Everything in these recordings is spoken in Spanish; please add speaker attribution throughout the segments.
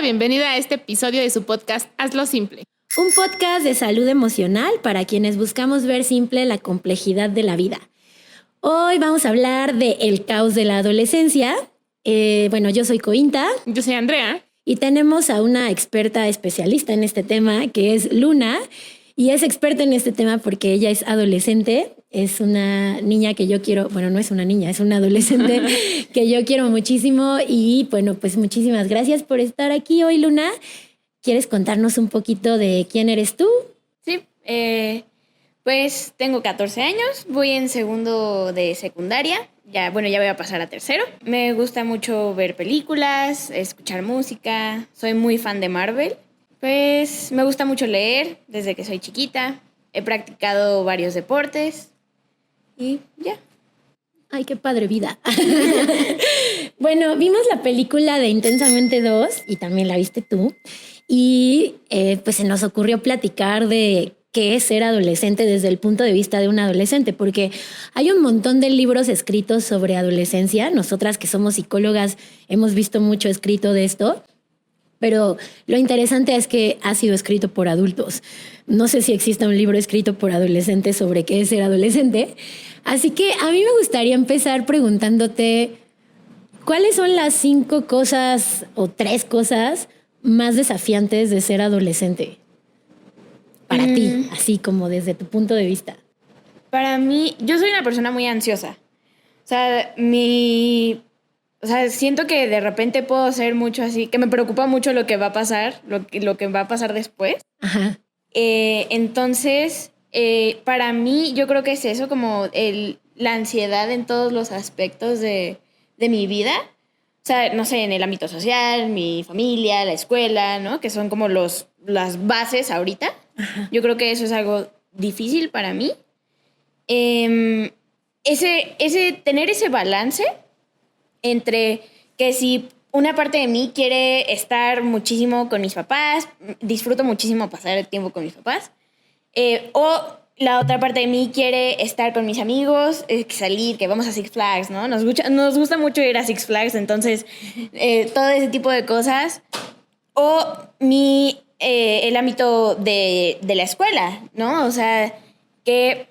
Speaker 1: bienvenida a este episodio de su podcast Hazlo Simple.
Speaker 2: Un podcast de salud emocional para quienes buscamos ver simple la complejidad de la vida. Hoy vamos a hablar de el caos de la adolescencia. Yo soy Cointa.
Speaker 1: Yo soy Andrea.
Speaker 2: Y tenemos a una experta especialista en este tema, que es Luna. Y es experta en este tema porque ella es adolescente. Es una niña que yo quiero, bueno, no es una niña, es una adolescente que yo quiero muchísimo. Y bueno, pues muchísimas gracias por estar aquí hoy, Luna. ¿Quieres contarnos un poquito de quién eres tú?
Speaker 3: Sí, pues tengo 14 años, voy en segundo de secundaria. Ya voy a pasar a tercero. Me gusta mucho ver películas, escuchar música. Soy muy fan de Marvel. Pues me gusta mucho leer desde que soy chiquita. He practicado varios deportes y ya.
Speaker 2: Ay, qué padre vida. Bueno, vimos la película de Intensamente 2 y también la viste tú. Y pues se nos ocurrió platicar de qué es ser adolescente desde el punto de vista de un adolescente, porque hay un montón de libros escritos sobre adolescencia. Nosotras que somos psicólogas hemos visto mucho escrito de esto, pero lo interesante es que ha sido escrito por adultos. No sé si exista un libro escrito por adolescentes sobre qué es ser adolescente. Así que a mí me gustaría empezar preguntándote, ¿cuáles son las 5 cosas o 3 cosas más desafiantes de ser adolescente para ti, así como desde tu punto de vista?
Speaker 3: Para mí, yo soy una persona muy ansiosa. Siento que de repente puedo ser mucho así, que me preocupa mucho lo que va a pasar, lo que va a pasar después.
Speaker 2: Ajá.
Speaker 3: Entonces, para mí, yo creo que es eso, como la ansiedad en todos los aspectos de mi vida. O sea, no sé, en el ámbito social, mi familia, la escuela, ¿no? Que son como las bases ahorita. Ajá. Yo creo que eso es algo difícil para mí. Tener ese balance entre que si una parte de mí quiere estar muchísimo con mis papás, disfruto muchísimo pasar el tiempo con mis papás, o la otra parte de mí quiere estar con mis amigos, salir, que vamos a Six Flags, ¿no? Nos gusta mucho ir a Six Flags, entonces todo ese tipo de cosas. O el ámbito de la escuela, ¿no? O sea, que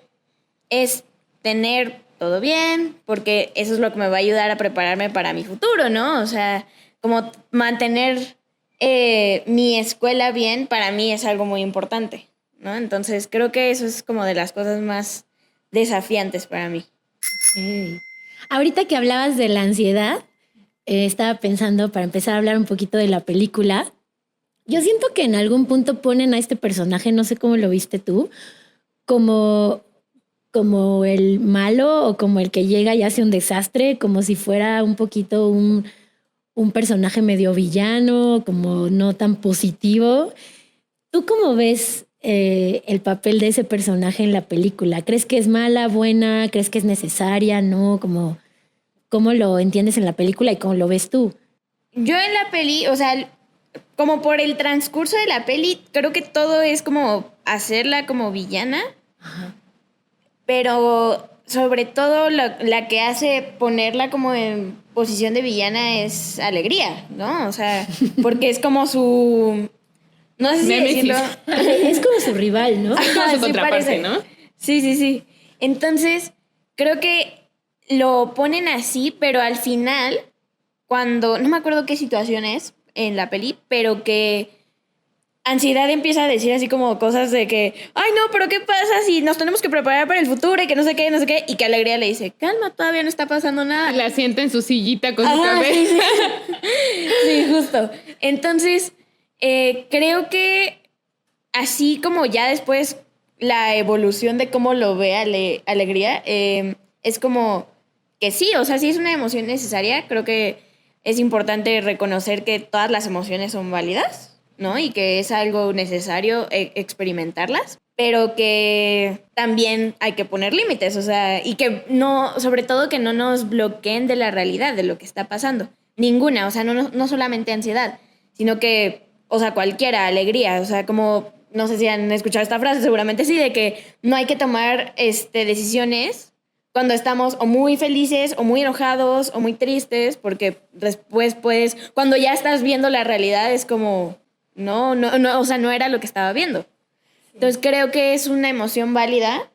Speaker 3: es tener todo bien, porque eso es lo que me va a ayudar a prepararme para mi futuro, ¿no? O sea, como mantener mi escuela bien, para mí es algo muy importante, ¿no? Entonces, creo que eso es como de las cosas más desafiantes para mí.
Speaker 2: Okay. Ahorita que hablabas de la ansiedad, estaba pensando, para empezar a hablar un poquito de la película, yo siento que en algún punto ponen a este personaje, no sé cómo lo viste tú, como el malo o como el que llega y hace un desastre, como si fuera un poquito un personaje medio villano, como no tan positivo. ¿Tú cómo ves el papel de ese personaje en la película? ¿Crees que es mala, buena? ¿Crees que es necesaria? ¿No? ¿Cómo lo entiendes en la película y cómo lo ves tú?
Speaker 3: Yo en la peli, o sea, como por el transcurso de la peli, creo que todo es como hacerla como villana. Ajá. Pero sobre todo la que hace ponerla como en posición de villana es Alegría, ¿no? O sea, porque es como su... No sé si decirlo...
Speaker 2: Es como su rival, ¿no?
Speaker 1: Es como su contraparte, ¿no?
Speaker 3: Sí. Entonces, creo que lo ponen así, pero al final, cuando... No me acuerdo qué situación es en la peli, pero que... Ansiedad empieza a decir así como cosas de que, ay no, pero ¿qué pasa si nos tenemos que preparar para el futuro y que no sé qué, y que Alegría le dice, calma, todavía no está pasando nada.
Speaker 1: Y la sienta en su sillita con su cabeza.
Speaker 3: Sí, justo. Entonces, creo que así como ya después la evolución de cómo lo ve Alegría, es como que sí, o sea, sí es una emoción necesaria. Creo que es importante reconocer que todas las emociones son válidas, ¿no? Y que es algo necesario experimentarlas, pero que también hay que poner límites, o sea, y que no, sobre todo que no nos bloqueen de la realidad, de lo que está pasando. Ninguna, o sea, no solamente ansiedad, sino que, o sea, cualquiera, Alegría, o sea, como, no sé si han escuchado esta frase, seguramente sí, de que no hay que tomar decisiones cuando estamos o muy felices o muy enojados o muy tristes, porque después pues cuando ya estás viendo la realidad es como, no, o sea, no era lo que estaba viendo. Entonces creo que es una emoción válida,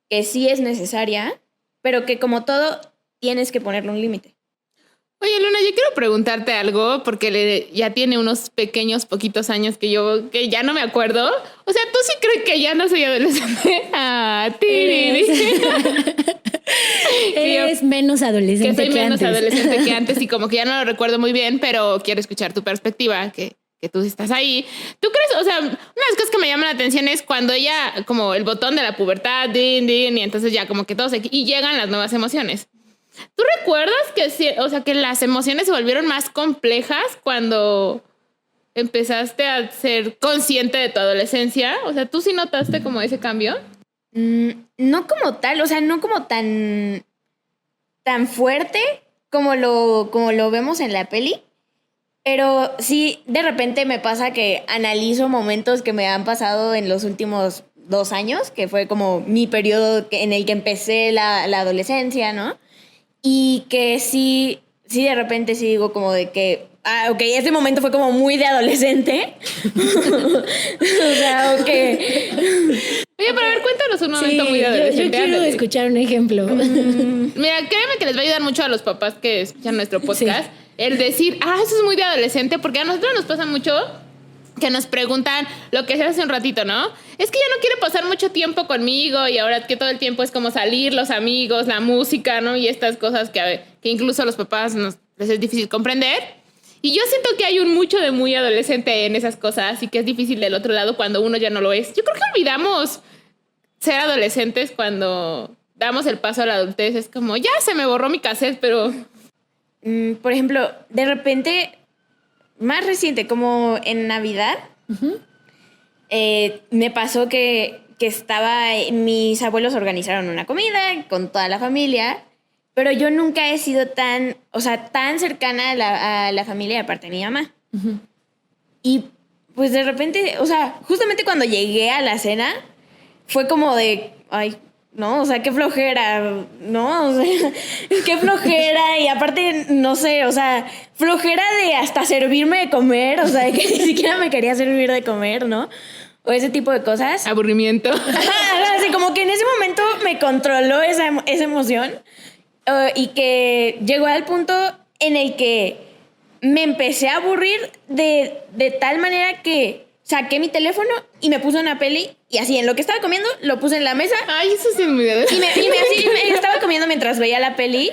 Speaker 3: que sí es necesaria, pero que como todo tienes que ponerle un límite.
Speaker 1: Oye, Luna, yo quiero preguntarte algo porque ya tiene unos poquitos años que ya no me acuerdo. O sea, ¿tú sí crees que ya no soy adolescente?
Speaker 2: Eres menos adolescente
Speaker 1: que soy menos
Speaker 2: antes.
Speaker 1: adolescente que antes y como que ya no lo recuerdo muy bien, pero quiero escuchar tu perspectiva, que tú estás ahí. ¿Tú crees? O sea, una de las cosas que me llama la atención es cuando ya, como el botón de la pubertad, y entonces ya como que todos y llegan las nuevas emociones. ¿Tú recuerdas que las emociones se volvieron más complejas cuando empezaste a ser consciente de tu adolescencia? O sea, ¿tú sí notaste como ese cambio?
Speaker 3: No como tal, o sea, no como tan fuerte como lo vemos en la peli, pero sí, de repente me pasa que analizo momentos que me han pasado en los últimos 2 años, que fue como mi periodo en el que empecé la adolescencia, ¿no? Y que sí, de repente sí digo como de que, ok, ese momento fue como muy de adolescente. O sea, ok.
Speaker 1: Oye, pero a ver, cuéntanos un momento muy de adolescente.
Speaker 2: Yo quiero escuchar un ejemplo.
Speaker 1: Mira, créeme que les va a ayudar mucho a los papás que escuchan nuestro podcast el decir, eso es muy de adolescente, porque a nosotros nos pasa mucho que nos preguntan lo que hace un ratito, ¿no? Es que ya no quiere pasar mucho tiempo conmigo y ahora que todo el tiempo es como salir, los amigos, la música, ¿no? Y estas cosas que incluso a los papás les es difícil comprender. Y yo siento que hay un mucho de muy adolescente en esas cosas y que es difícil del otro lado cuando uno ya no lo es. Yo creo que olvidamos ser adolescentes cuando damos el paso a la adultez. Es como, ya se me borró mi cassette, pero...
Speaker 3: Por ejemplo, de repente... Más reciente, como en Navidad, me pasó que mis abuelos organizaron una comida con toda la familia, pero yo nunca he sido tan cercana a la familia aparte de mi mamá. Y pues de repente, o sea, justamente cuando llegué a la cena, fue como de, ay, no, o sea, qué flojera, ¿no? O sea, qué flojera. Y aparte, no sé, o sea, flojera de hasta servirme de comer, o sea, de que ni siquiera me quería servir de comer, ¿no? O ese tipo de cosas.
Speaker 1: Aburrimiento.
Speaker 3: Así como que en ese momento me controló esa emoción y que llegó al punto en el que me empecé a aburrir de tal manera que saqué mi teléfono y me puse una peli y así en lo que estaba comiendo lo puse en la mesa.
Speaker 1: Ay, eso sí es muy de...
Speaker 3: Y me estaba comiendo mientras veía la peli,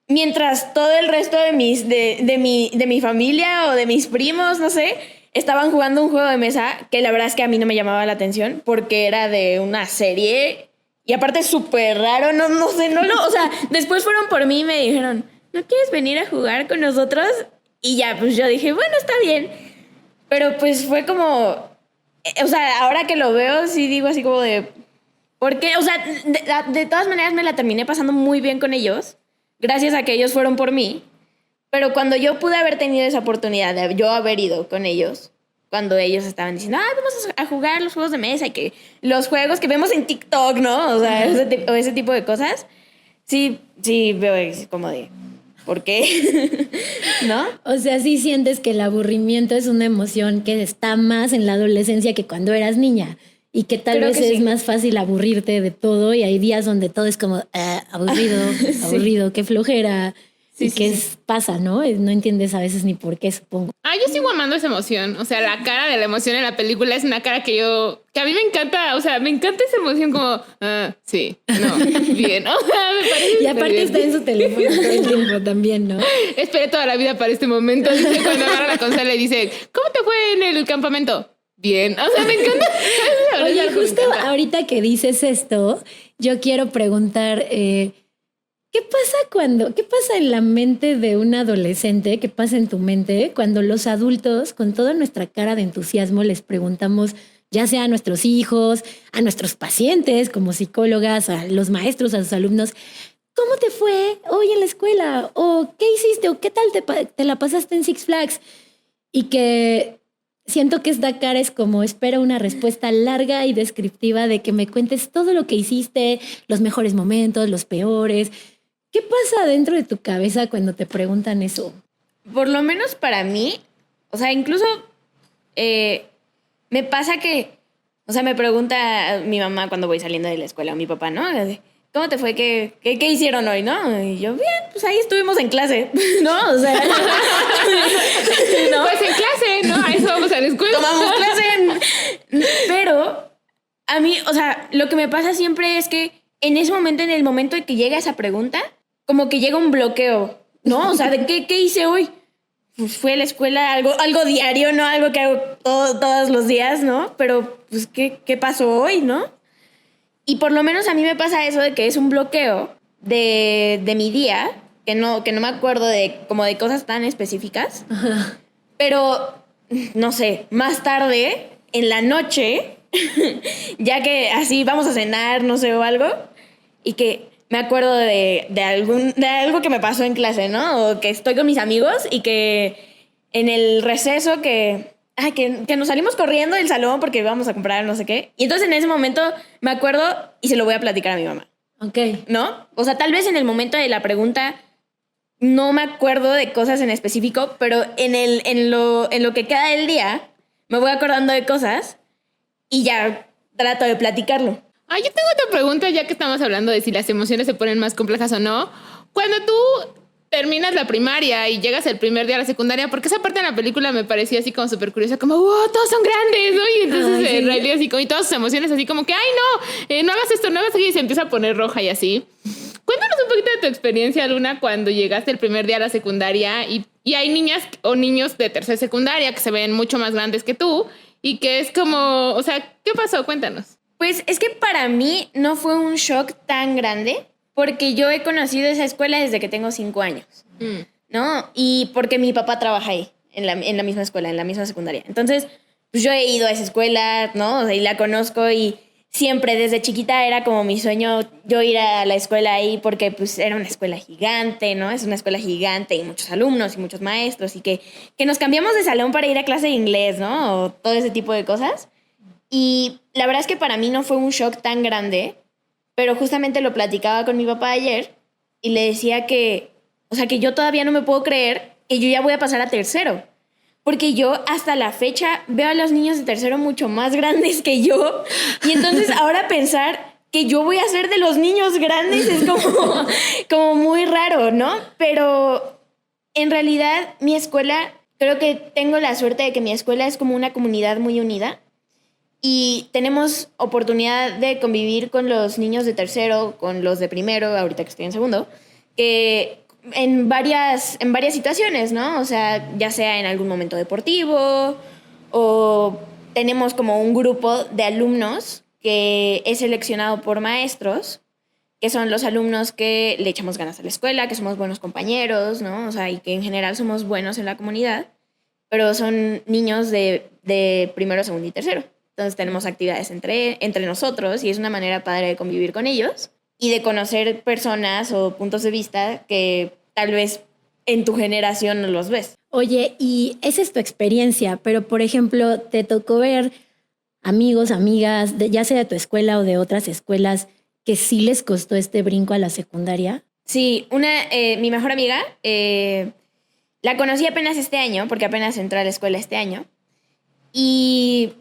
Speaker 3: mientras todo el resto de mi familia o de mis primos, no sé, estaban jugando un juego de mesa que la verdad es que a mí no me llamaba la atención porque era de una serie y aparte súper raro, no sé, o sea, después fueron por mí y me dijeron, ¿no quieres venir a jugar con nosotros? Y ya, pues yo dije, bueno, está bien. Pero pues fue como, o sea, ahora que lo veo, sí digo así como de, ¿por qué? O sea, de todas maneras me la terminé pasando muy bien con ellos, gracias a que ellos fueron por mí. Pero cuando yo pude haber tenido esa oportunidad de yo haber ido con ellos, cuando ellos estaban diciendo, vamos a jugar los juegos de mesa y que los juegos que vemos en TikTok, ¿no? O sea, ese tipo de cosas, sí veo como de... ¿Por qué? ¿No?
Speaker 2: O sea, sí sientes que el aburrimiento es una emoción que está más en la adolescencia que cuando eras niña y que tal vez es más fácil aburrirte de todo y hay días donde todo es como aburrido, qué flojera. Sí, pasa, ¿no? No entiendes a veces ni por qué, supongo.
Speaker 1: Yo sigo amando esa emoción. O sea, la cara de la emoción en la película es una cara que a mí me encanta. O sea, me encanta esa emoción como, sí, no, bien. O sea, me parece.
Speaker 2: Y aparte está en su teléfono todo el tiempo también, ¿no?
Speaker 1: Esperé toda la vida para este momento. Dice cuando agarra la consola y dice, ¿cómo te fue en el campamento? Bien. O sea, me encanta.
Speaker 2: Oye, justo ahorita que dices esto, yo quiero preguntar... ¿Qué pasa en la mente de un adolescente? ¿Qué pasa en tu mente cuando los adultos, con toda nuestra cara de entusiasmo, les preguntamos, ya sea a nuestros hijos, a nuestros pacientes como psicólogas, a los maestros, a los alumnos, ¿cómo te fue hoy en la escuela? ¿O qué hiciste? ¿O qué tal te la pasaste en Six Flags? Y que siento que esta cara es como espera una respuesta larga y descriptiva de que me cuentes todo lo que hiciste, los mejores momentos, los peores. ¿Qué pasa dentro de tu cabeza cuando te preguntan eso?
Speaker 3: Por lo menos para mí, o sea, incluso me pasa que, o sea, me pregunta mi mamá cuando voy saliendo de la escuela o mi papá, ¿no? ¿Cómo te fue? ¿Qué hicieron hoy, no? Y yo, bien, pues ahí estuvimos en clase, ¿no? O sea,
Speaker 1: ¿no? Pues en clase, ¿no? A eso vamos a la escuela.
Speaker 3: Tomamos clase. Pero a mí, o sea, lo que me pasa siempre es que en ese momento, en el momento en que llega esa pregunta, como que llega un bloqueo, ¿no? O sea, ¿de qué hice hoy? Pues fui a la escuela, algo diario, ¿no? Algo que hago todos los días, ¿no? Pero, pues, ¿qué pasó hoy, no? Y por lo menos a mí me pasa eso de que es un bloqueo de mi día, que no me acuerdo de cosas tan específicas. Ajá. Pero, no sé, más tarde, en la noche, ya que así vamos a cenar, no sé, o algo, y que me acuerdo de algo que me pasó en clase, ¿no? O que estoy con mis amigos y que en el receso que nos salimos corriendo del salón porque íbamos a comprar no sé qué. Y entonces en ese momento me acuerdo y se lo voy a platicar a mi mamá.
Speaker 2: Ok.
Speaker 3: ¿No? O sea, tal vez en el momento de la pregunta no me acuerdo de cosas en específico, pero en lo que queda del día me voy acordando de cosas y ya trato de platicarlo.
Speaker 1: Yo tengo otra pregunta, ya que estamos hablando de si las emociones se ponen más complejas o no. Cuando tú terminas la primaria y llegas el primer día a la secundaria, porque esa parte de la película me parecía así como súper curiosa, como, wow, todos son grandes, ¿no? Y entonces en realidad así como, y todas sus emociones así como que, no hagas esto, no hagas aquí, y se empieza a poner roja y así. Cuéntanos un poquito de tu experiencia, Luna, cuando llegaste el primer día a la secundaria y hay niñas o niños de tercera secundaria que se ven mucho más grandes que tú y que es como, o sea, ¿qué pasó? Cuéntanos.
Speaker 3: Pues es que para mí no fue un shock tan grande porque yo he conocido esa escuela desde que tengo 5 años, ¿no? Y porque mi papá trabaja ahí, en la misma escuela, en la misma secundaria. Entonces, pues yo he ido a esa escuela, ¿no? O sea, y la conozco y siempre desde chiquita era como mi sueño yo ir a la escuela ahí porque pues era una escuela gigante, ¿no? Es una escuela gigante y muchos alumnos y muchos maestros y que nos cambiamos de salón para ir a clase de inglés, ¿no? O todo ese tipo de cosas. Y la verdad es que para mí no fue un shock tan grande, pero justamente lo platicaba con mi papá ayer y le decía que, o sea, que yo todavía no me puedo creer que yo ya voy a pasar a tercero. Porque yo hasta la fecha veo a los niños de tercero mucho más grandes que yo. Y entonces ahora pensar que yo voy a ser de los niños grandes es como muy raro, ¿no? Pero en realidad mi escuela, creo que tengo la suerte de que mi escuela es como una comunidad muy unida. Y tenemos oportunidad de convivir con los niños de tercero, con los de primero, ahorita que estoy en segundo, que en varias situaciones, ¿no? O sea, ya sea en algún momento deportivo o tenemos como un grupo de alumnos que es seleccionado por maestros, que son los alumnos que le echamos ganas a la escuela, que somos buenos compañeros, ¿no? O sea, y que en general somos buenos en la comunidad, pero son niños de primero, segundo y tercero. Entonces tenemos actividades entre nosotros y es una manera padre de convivir con ellos y de conocer personas o puntos de vista que tal vez en tu generación no los ves.
Speaker 2: Oye, y esa es tu experiencia, pero por ejemplo, ¿te tocó ver amigos, amigas, ya sea de tu escuela o de otras escuelas, que sí les costó este brinco a la secundaria?
Speaker 3: Sí, mi mejor amiga, la conocí apenas este año, porque apenas entró a la escuela este año, y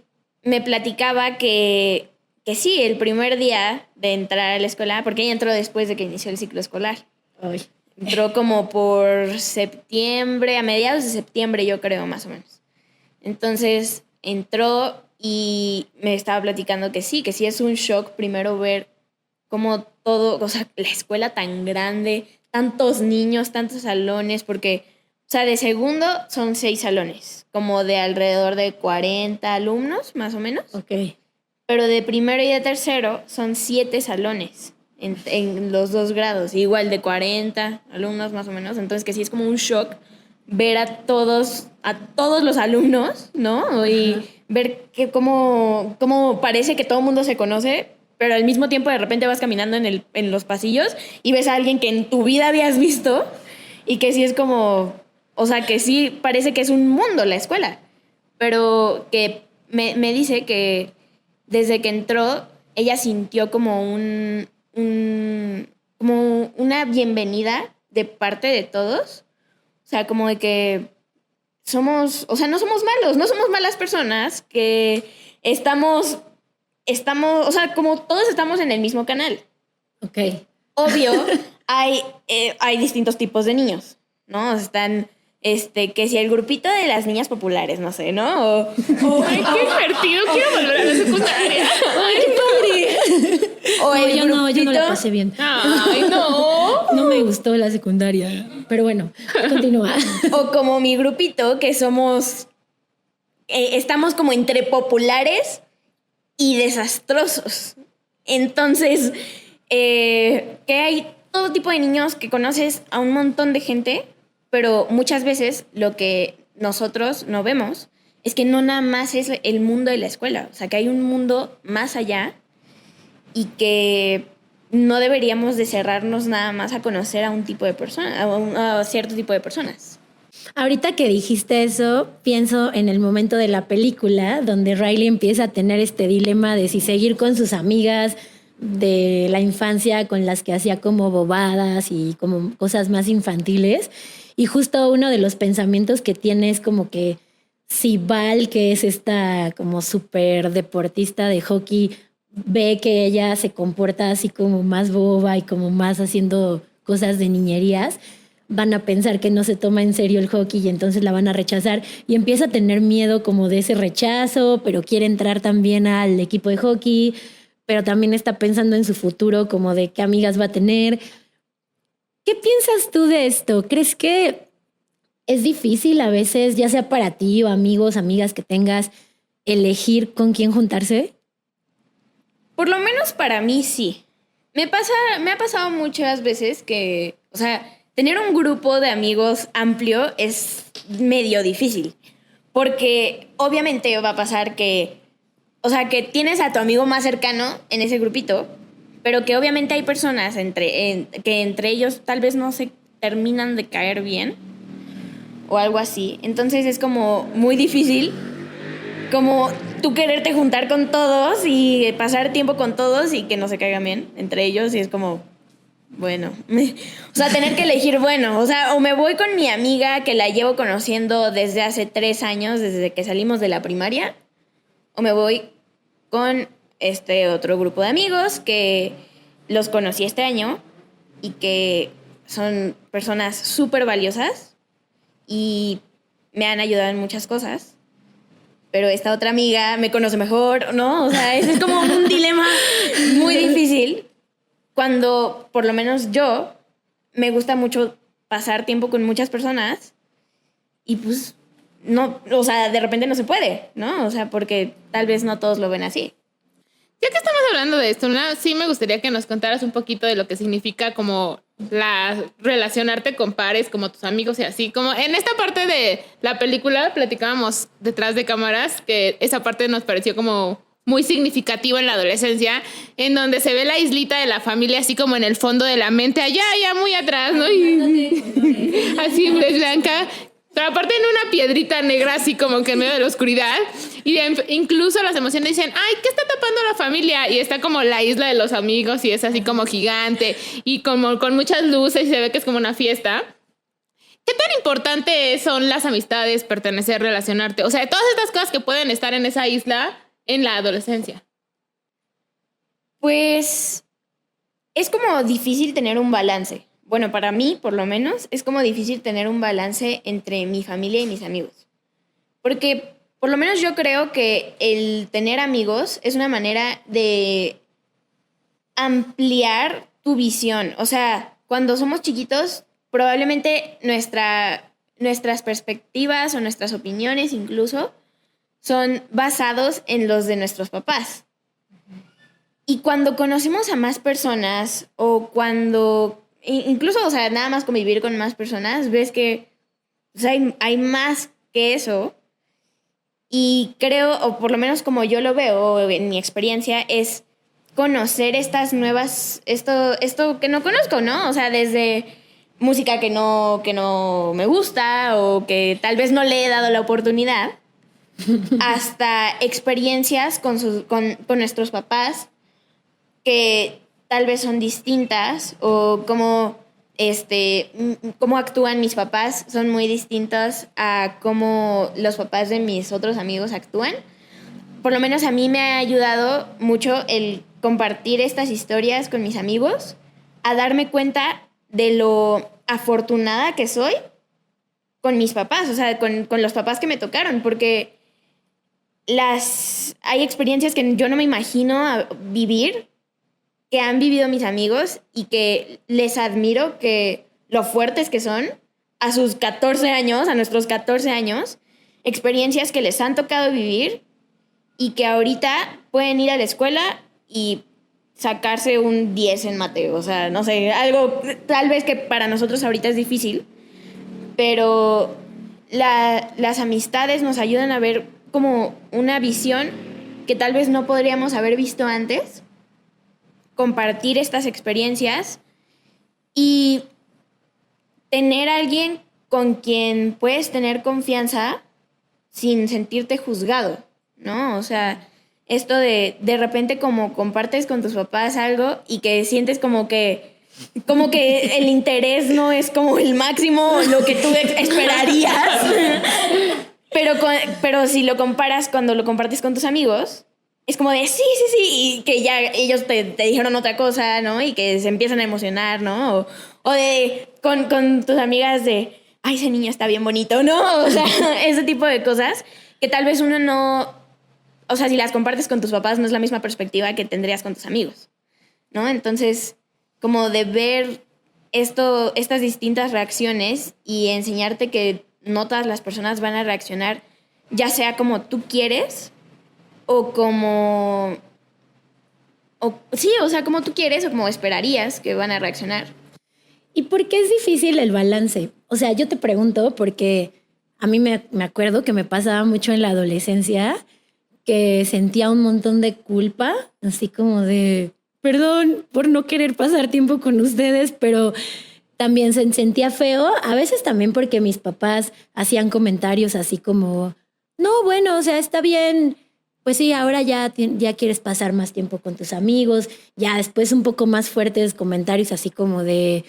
Speaker 3: me platicaba que sí, el primer día de entrar a la escuela, porque ella entró después de que inició el ciclo escolar.
Speaker 2: Ay.
Speaker 3: Entró como por septiembre, a mediados de septiembre yo creo, más o menos. Entonces entró y me estaba platicando que sí es un shock primero ver cómo todo, o sea, la escuela tan grande, tantos niños, tantos salones, porque, o sea, de segundo son 6 salones, como de alrededor de 40 alumnos, más o menos.
Speaker 2: Ok.
Speaker 3: Pero de primero y de tercero son 7 salones en los 2 grados, igual de 40 alumnos más o menos. Entonces que sí es como un shock ver a todos los alumnos, ¿no? Y ver que cómo parece que todo el mundo se conoce, pero al mismo tiempo de repente vas caminando en los pasillos y ves a alguien que en tu vida habías visto y que sí es como, o sea, que sí parece que es un mundo la escuela. pero que me dice que desde que entró, ella sintió como como una bienvenida de parte de todos. O sea, como de que no somos malos, no somos malas personas, que estamos, o sea, como todos estamos en el mismo canal.
Speaker 2: Ok.
Speaker 3: Obvio, hay distintos tipos de niños, ¿no? Están, que si el grupito de las niñas populares, no sé, ¿no?
Speaker 1: Ay, qué divertido, quiero volver a la secundaria.
Speaker 2: ¡Ay, qué padre!
Speaker 3: O el
Speaker 2: yo no
Speaker 3: grupito-
Speaker 2: la pasé bien.
Speaker 1: Ay, no.
Speaker 2: No me gustó la secundaria. Pero bueno, continúa.
Speaker 3: O como mi grupito, que somos, estamos como entre populares y desastrosos. Entonces, que hay todo tipo de niños que conoces a un montón de gente, pero muchas veces lo que nosotros no vemos es que no nada más es el mundo de la escuela, o sea, que hay un mundo más allá y que no deberíamos de cerrarnos nada más a conocer a un tipo de persona, a cierto tipo de personas.
Speaker 2: Ahorita que dijiste eso, pienso en el momento de la película donde Riley empieza a tener este dilema de si seguir con sus amigas de la infancia con las que hacía como bobadas y como cosas más infantiles. Y justo uno de los pensamientos que tiene es como que si Val, que es esta como súper deportista de hockey, ve que ella se comporta así como más boba y como más haciendo cosas de niñerías, van a pensar que no se toma en serio el hockey y entonces la van a rechazar y empieza a tener miedo como de ese rechazo, pero quiere entrar también al equipo de hockey, pero también está pensando en su futuro como de qué amigas va a tener. ¿Qué piensas tú de esto? ¿Crees que es difícil a veces, ya sea para ti o amigos, amigas que tengas, elegir con quién juntarse?
Speaker 3: Por lo menos para mí sí. Me ha pasado muchas veces que, o sea, tener un grupo de amigos amplio es medio difícil. Porque obviamente va a pasar que, o sea, que tienes a tu amigo más cercano en ese grupito, pero que obviamente hay personas que entre ellos tal vez no se terminan de caer bien o algo así. Entonces es como muy difícil como tú quererte juntar con todos y pasar tiempo con todos y que no se caigan bien entre ellos y es como, bueno, o sea, tener que elegir, bueno, o sea, o me voy con mi amiga que la llevo conociendo desde hace 3 años, desde que salimos de la primaria, o me voy con este otro grupo de amigos que los conocí este año y que son personas súper valiosas y me han ayudado en muchas cosas. Pero esta otra amiga me conoce mejor, ¿no? O sea, ese es como un dilema muy difícil cuando, por lo menos yo, me gusta mucho pasar tiempo con muchas personas y pues no, o sea, de repente no se puede, ¿no? O sea, porque tal vez no todos lo ven así.
Speaker 1: Ya que estamos hablando de esto, sí me gustaría que nos contaras un poquito de lo que significa como relacionarte con pares, como tus amigos y así. Como en esta parte de la película platicábamos detrás de cámaras que esa parte nos pareció como muy significativa en la adolescencia, en donde se ve la islita de la familia así como en el fondo de la mente, allá muy atrás, ¿no? Y así blanca. Pero aparte en una piedrita negra así como que en medio de la oscuridad y incluso las emociones dicen, ay, ¿qué está tapando la familia? Y está como la isla de los amigos y es así como gigante y como con muchas luces y se ve que es como una fiesta. ¿Qué tan importante son las amistades, pertenecer, relacionarte? O sea, todas estas cosas que pueden estar en esa isla en la adolescencia.
Speaker 3: Pues es como difícil tener un balance. Bueno, para mí, por lo menos, es como difícil tener un balance entre mi familia y mis amigos. Porque, por lo menos yo creo que el tener amigos es una manera de ampliar tu visión. O sea, cuando somos chiquitos, probablemente nuestras perspectivas o nuestras opiniones incluso son basados en los de nuestros papás. Y cuando conocemos a más personas o cuando... Incluso, o sea, nada más convivir con más personas, ves que o sea, hay más que eso. Y creo, o por lo menos como yo lo veo en mi experiencia, es conocer estas nuevas, esto que no conozco, ¿no? O sea, desde música que no me gusta o que tal vez no le he dado la oportunidad, hasta experiencias con nuestros papás que tal vez son distintas, o cómo actúan mis papás son muy distintos a cómo los papás de mis otros amigos actúan. Por lo menos a mí me ha ayudado mucho el compartir estas historias con mis amigos, a darme cuenta de lo afortunada que soy con mis papás, o sea, con los papás que me tocaron, porque hay experiencias que yo no me imagino vivir, que han vivido mis amigos y que les admiro, que lo fuertes que son a sus 14 años, a nuestros 14 años, experiencias que les han tocado vivir y que ahorita pueden ir a la escuela y sacarse un 10 en Mateo. O sea, no sé, algo tal vez que para nosotros ahorita es difícil, pero las amistades nos ayudan a ver como una visión que tal vez no podríamos haber visto antes, compartir estas experiencias y tener a alguien con quien puedes tener confianza sin sentirte juzgado, ¿no? O sea, esto de repente como compartes con tus papás algo y que sientes como que el interés no es como el máximo, lo que tú esperarías, pero si lo comparas cuando lo compartes con tus amigos, es como de sí, y que ya ellos te dijeron otra cosa, ¿no? Y que se empiezan a emocionar, ¿no? O de con tus amigas de, ay, ese niño está bien bonito, ¿no? O sea, ese tipo de cosas que tal vez uno no, o sea, si las compartes con tus papás no es la misma perspectiva que tendrías con tus amigos, ¿no? Entonces, como de ver estas distintas reacciones y enseñarte que no todas las personas van a reaccionar, ya sea como tú quieres o como tú quieres o como esperarías que van a reaccionar.
Speaker 2: ¿Y por qué es difícil el balance? O sea, yo te pregunto porque a mí me acuerdo que me pasaba mucho en la adolescencia, que sentía un montón de culpa, así como de, perdón por no querer pasar tiempo con ustedes, pero también sentía feo, a veces también porque mis papás hacían comentarios así como, no, bueno, o sea, está bien. Pues sí, ahora ya quieres pasar más tiempo con tus amigos, ya después un poco más fuertes comentarios así como de,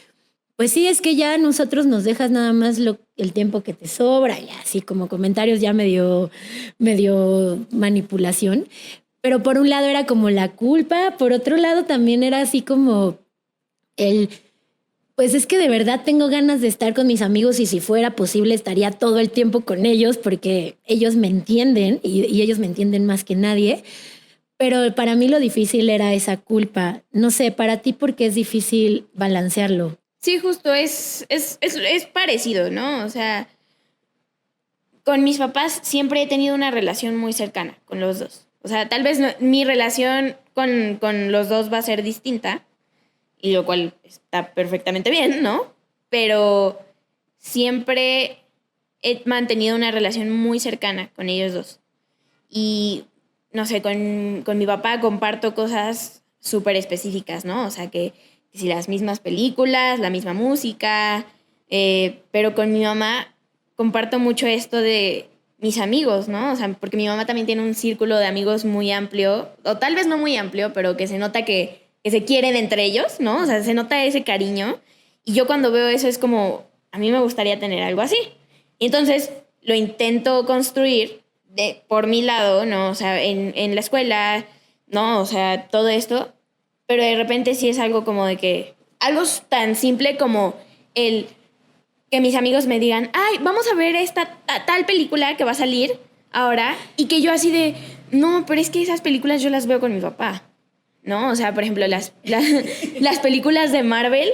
Speaker 2: pues sí, es que ya nosotros nos dejas nada más el tiempo que te sobra, y así como comentarios ya medio manipulación. Pero por un lado era como la culpa, por otro lado también era así como pues es que de verdad tengo ganas de estar con mis amigos y si fuera posible estaría todo el tiempo con ellos porque ellos me entienden y ellos me entienden más que nadie. Pero para mí lo difícil era esa culpa. No sé, para ti, ¿por qué es difícil balancearlo?
Speaker 3: Sí, justo es parecido, ¿no? O sea, con mis papás siempre he tenido una relación muy cercana con los dos. O sea, tal vez mi relación con los dos va a ser distinta, y lo cual está perfectamente bien, ¿no? Pero siempre he mantenido una relación muy cercana con ellos dos. Y, no sé, con mi papá comparto cosas súper específicas, ¿no? O sea, que si las mismas películas, la misma música, pero con mi mamá comparto mucho esto de mis amigos, ¿no? O sea, porque mi mamá también tiene un círculo de amigos muy amplio, o tal vez no muy amplio, pero que se nota que se quieren entre ellos, ¿no? O sea, se nota ese cariño. Y yo cuando veo eso es como, a mí me gustaría tener algo así. Y entonces lo intento construir por mi lado, ¿no? O sea, en la escuela, ¿no? O sea, todo esto. Pero de repente sí es algo como de que, algo tan simple como el que mis amigos me digan, ay, vamos a ver esta tal película que va a salir ahora. Y que yo así de, no, pero es que esas películas yo las veo con mi papá, ¿no? O sea, por ejemplo, las películas de Marvel,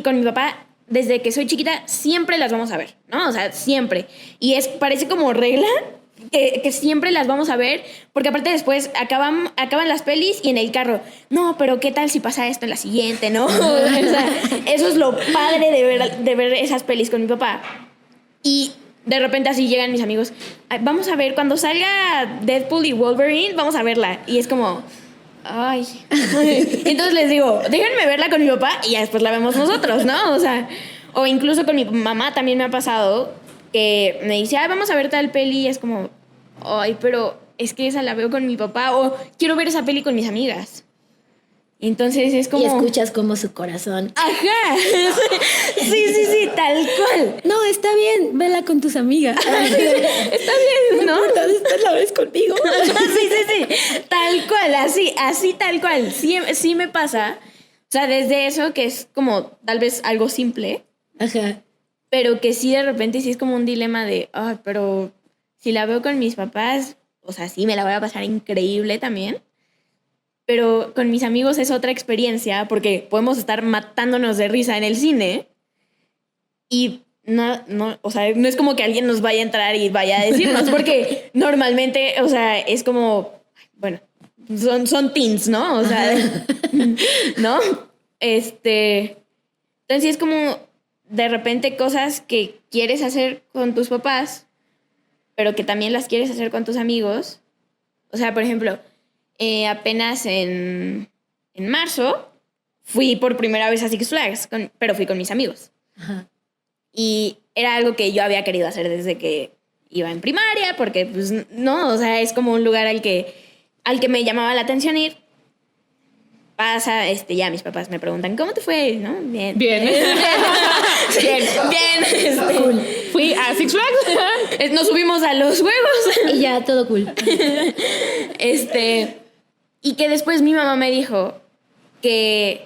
Speaker 3: con mi papá, desde que soy chiquita, siempre las vamos a ver, ¿no? O sea, siempre. Y parece como regla que siempre las vamos a ver, porque aparte después acaban las pelis y en el carro, no, pero ¿qué tal si pasa esto en la siguiente, no? O sea, eso es lo padre de ver esas pelis con mi papá. Y de repente así llegan mis amigos, vamos a ver, cuando salga Deadpool y Wolverine, vamos a verla. Y es como, ay. Entonces les digo, déjenme verla con mi papá y ya después la vemos nosotros, ¿no? O sea, o incluso con mi mamá también me ha pasado que me dice, vamos a ver tal peli, y es como, ay, pero es que esa la veo con mi papá o quiero ver esa peli con mis amigas. Entonces es como...
Speaker 2: Y escuchas como su corazón.
Speaker 3: Ajá. Sí, tal cual.
Speaker 2: No, está bien, vela con tus amigas.
Speaker 3: Está bien, ¿no?
Speaker 2: Después la ves conmigo.
Speaker 3: Sí. Tal cual, así tal cual. Sí me pasa. O sea, desde eso que es como tal vez algo simple,
Speaker 2: Ajá.
Speaker 3: pero que sí de repente sí es como un dilema de, ay, pero si la veo con mis papás, o sea, sí me la voy a pasar increíble también. Pero con mis amigos es otra experiencia porque podemos estar matándonos de risa en el cine y no, o sea, no es como que alguien nos vaya a entrar y vaya a decirnos porque normalmente, o sea, es como, bueno, son teens, ¿no? O sea, ¿no? Entonces sí es como de repente cosas que quieres hacer con tus papás, pero que también las quieres hacer con tus amigos. O sea, por ejemplo... apenas en marzo fui por primera vez a Six Flags, pero fui con mis amigos.
Speaker 2: Ajá.
Speaker 3: Y era algo que yo había querido hacer desde que iba en primaria, porque pues no, o sea, es como un lugar al que me llamaba la atención ir. Pasa, ya mis papás me preguntan, ¿cómo te fue? ¿No? Bien.
Speaker 1: Bien.
Speaker 3: Cool.
Speaker 1: Fui a Six Flags.
Speaker 3: Nos subimos a los juegos.
Speaker 2: Y ya, todo cool.
Speaker 3: Y que después mi mamá me dijo que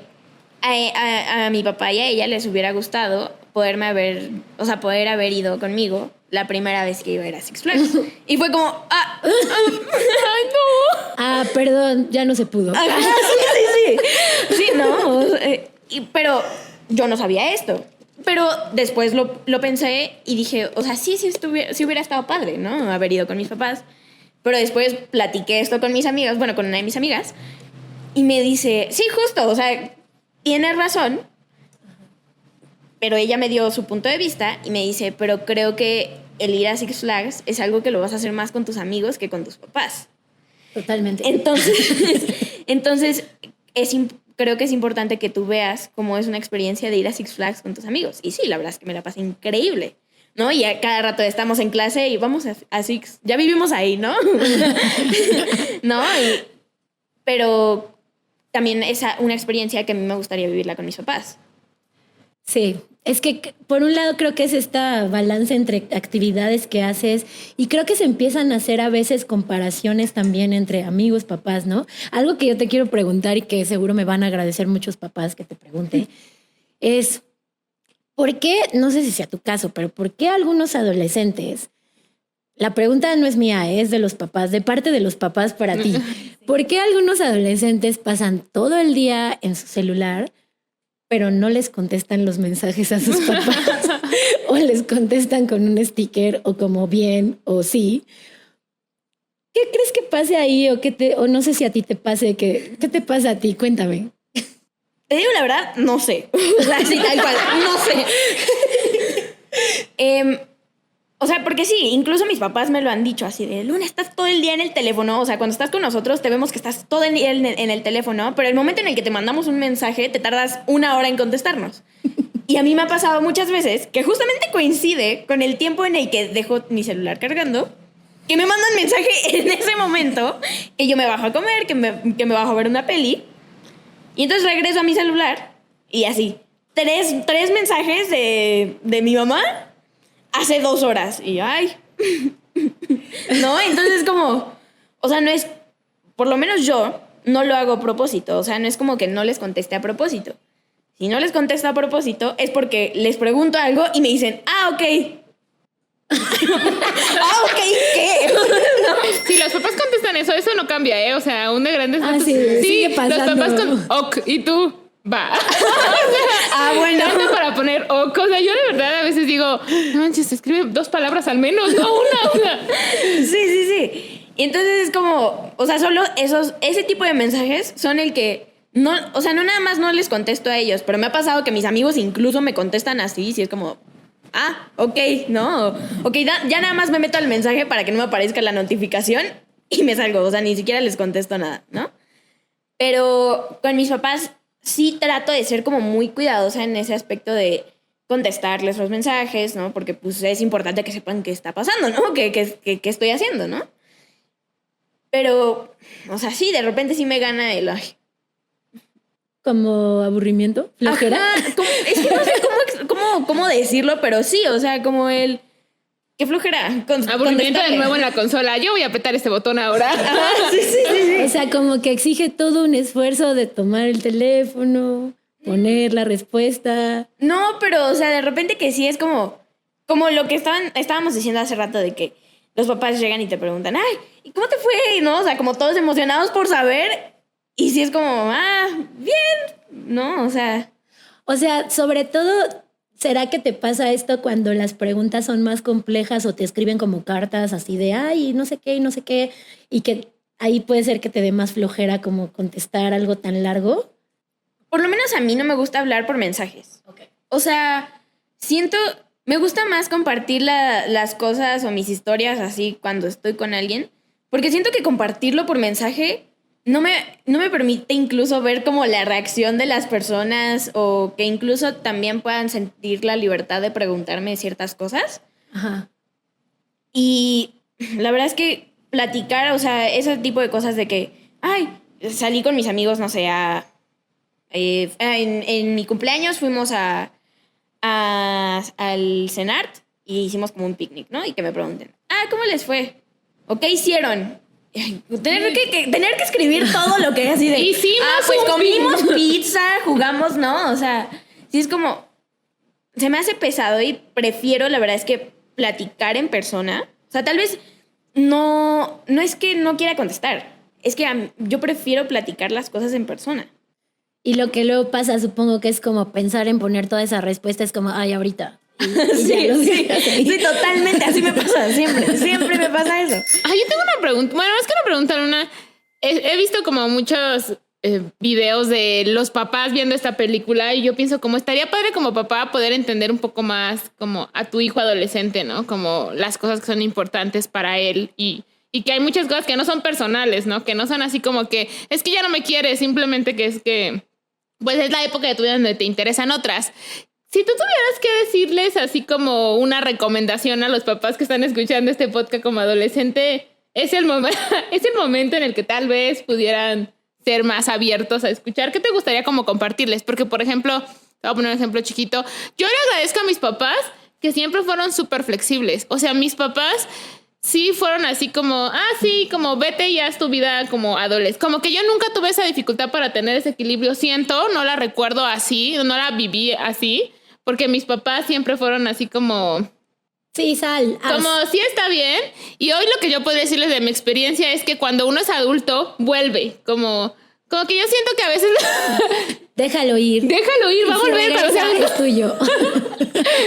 Speaker 3: a mi papá y a ella les hubiera gustado poder haber ido conmigo la primera vez que iba a ir a Six Flags. Y fue como, ay, no.
Speaker 2: Ah, perdón, ya no se pudo.
Speaker 3: Sí. Sí, no. Pero yo no sabía esto. Pero después lo pensé y dije, o sea, sí hubiera estado padre, ¿no? Haber ido con mis papás. Pero después platiqué esto con mis amigas, bueno, con una de mis amigas, y me dice, sí, justo, o sea, tienes razón, pero ella me dio su punto de vista y me dice, pero creo que el ir a Six Flags es algo que lo vas a hacer más con tus amigos que con tus papás.
Speaker 2: Totalmente.
Speaker 3: Entonces creo que es importante que tú veas cómo es una experiencia de ir a Six Flags con tus amigos. Y sí, la verdad es que me la pasé increíble. ¿No? Y a cada rato estamos en clase y vamos a Six. Ya vivimos ahí, ¿no? ¿No? Pero también es una experiencia que a mí me gustaría vivirla con mis papás.
Speaker 2: Sí, es que por un lado creo que es esta balanza entre actividades que haces y creo que se empiezan a hacer a veces comparaciones también entre amigos, papás, ¿no? Algo que yo te quiero preguntar y que seguro me van a agradecer muchos papás que te pregunte es... ¿Por qué, no sé si sea tu caso, pero por qué algunos adolescentes, la pregunta no es mía, es de los papás, de parte de los papás para ti, ¿por qué algunos adolescentes pasan todo el día en su celular, pero no les contestan los mensajes a sus papás? O les contestan con un sticker o como bien o sí. ¿Qué crees que pase ahí o no sé si a ti te pase? ¿Qué te pasa a ti? Cuéntame.
Speaker 3: Te digo la verdad, no sé. O sea, sí, tal cual, no sé. O sea, porque sí, incluso mis papás me lo han dicho así de, Luna, estás todo el día en el teléfono. O sea, cuando estás con nosotros te vemos que estás todo el día en el teléfono, pero el momento en el que te mandamos un mensaje te tardas 1 hora en contestarnos. Y a mí me ha pasado muchas veces que justamente coincide con el tiempo en el que dejo mi celular cargando, que me mandan mensaje en ese momento, que yo me bajo a comer, que me bajo a ver una peli. Y entonces regreso a mi celular y así, tres mensajes de mi mamá hace 2 horas. Y ay, ¿no? Entonces como, o sea, no es, por lo menos yo no lo hago a propósito. O sea, no es como que no les conteste a propósito. Si no les contesto a propósito es porque les pregunto algo y me dicen, ok. Ok, ¿qué?
Speaker 1: Si los papás contestan eso no cambia, ¿eh? O sea, aún de grandes...
Speaker 2: Sí, sigue pasando.
Speaker 1: Los papás con ok, y tú, va.
Speaker 3: Bueno.
Speaker 1: Tanto para poner ok. O sea, yo de verdad a veces digo, no manches, escribe 2 palabras al menos, no una.
Speaker 3: Sí. Y entonces es como, o sea, solo ese tipo de mensajes son el que no, o sea, no nada más no les contesto a ellos, pero me ha pasado que mis amigos incluso me contestan así, si es como, ok, ¿no? Ok, ya nada más me meto al mensaje para que no me aparezca la notificación y me salgo, o sea, ni siquiera les contesto nada, ¿no? Pero con mis papás sí trato de ser como muy cuidadosa en ese aspecto de contestarles los mensajes, ¿no? Porque pues es importante que sepan qué está pasando, ¿no? ¿Qué estoy haciendo, ¿no? Pero, o sea, sí, de repente sí me gana el... Ay.
Speaker 2: ¿Como aburrimiento? ¿Flojera?
Speaker 3: Ajá, es que no sé cómo decirlo, pero sí, o sea, como el... ¡Qué flojera!
Speaker 1: Aburrimiento de nuevo en la consola. Yo voy a apretar este botón ahora.
Speaker 3: Ajá, sí.
Speaker 2: O sea, como que exige todo un esfuerzo de tomar el teléfono, poner la respuesta.
Speaker 3: No, pero, o sea, de repente que sí es como lo que estábamos diciendo hace rato de que los papás llegan y te preguntan, ay, ¿y cómo te fue? ¿No? O sea, como todos emocionados por saber. Y sí es como, bien, ¿no? O sea,
Speaker 2: sobre todo, ¿será que te pasa esto cuando las preguntas son más complejas o te escriben como cartas así de, ay, no sé qué, y no sé qué, y que ahí puede ser que te dé más flojera como contestar algo tan largo?
Speaker 3: por lo menos a mí no me gusta hablar por mensajes.
Speaker 2: Okay.
Speaker 3: O sea, me gusta más compartir las cosas o mis historias así cuando estoy con alguien, porque siento que compartirlo por mensaje no me permite incluso ver como la reacción de las personas o que incluso también puedan sentir la libertad de preguntarme ciertas cosas.
Speaker 2: Ajá.
Speaker 3: Y la verdad es que platicar, o sea, ese tipo de cosas de que, ay, salí con mis amigos, no sé, en mi cumpleaños fuimos al CENART y hicimos como un picnic, ¿no? Y que me pregunten, ¿cómo les fue? ¿O qué hicieron? Tener que escribir todo lo que es así de...
Speaker 1: Hicimos
Speaker 3: pues
Speaker 1: un
Speaker 3: comimos pizza, jugamos, ¿no? O sea, sí es como... Se me hace pesado y prefiero, la verdad es que platicar en persona. O sea, tal vez no es que no quiera contestar. Es que yo prefiero platicar las cosas en persona.
Speaker 2: Y lo que luego pasa, supongo que es como pensar en poner toda esa respuesta, es como, ay, ahorita.
Speaker 3: Sí, totalmente, así me pasa, siempre me pasa eso.
Speaker 1: Yo tengo una pregunta, bueno, es que no preguntar he visto como muchos videos de los papás viendo esta película y yo pienso como estaría padre como papá poder entender un poco más como a tu hijo adolescente, ¿no? Como las cosas que son importantes para él y que hay muchas cosas que no son personales, ¿no? Que no son así como que es que ya no me quieres, simplemente que es que pues es la época de tu vida donde te interesan otras. Si tú tuvieras que decirles así como una recomendación a los papás que están escuchando este podcast como adolescente, es el momento en el que tal vez pudieran ser más abiertos a escuchar. ¿Qué te gustaría como compartirles? Porque, por ejemplo, te voy a poner un ejemplo chiquito. Yo le agradezco a mis papás que siempre fueron súper flexibles. O sea, mis papás sí fueron así como, sí, como vete y haz tu vida como adolescente. Como que yo nunca tuve esa dificultad para tener ese equilibrio. No la recuerdo así, no la viví así. Porque mis papás siempre fueron así como...
Speaker 2: Sí,
Speaker 1: como sí está bien. Y hoy lo que yo puedo decirles de mi experiencia es que cuando uno es adulto, vuelve. Como que yo siento que a veces...
Speaker 2: Déjalo ir.
Speaker 1: Va a volver cuando sea adulto.
Speaker 2: Es tuyo.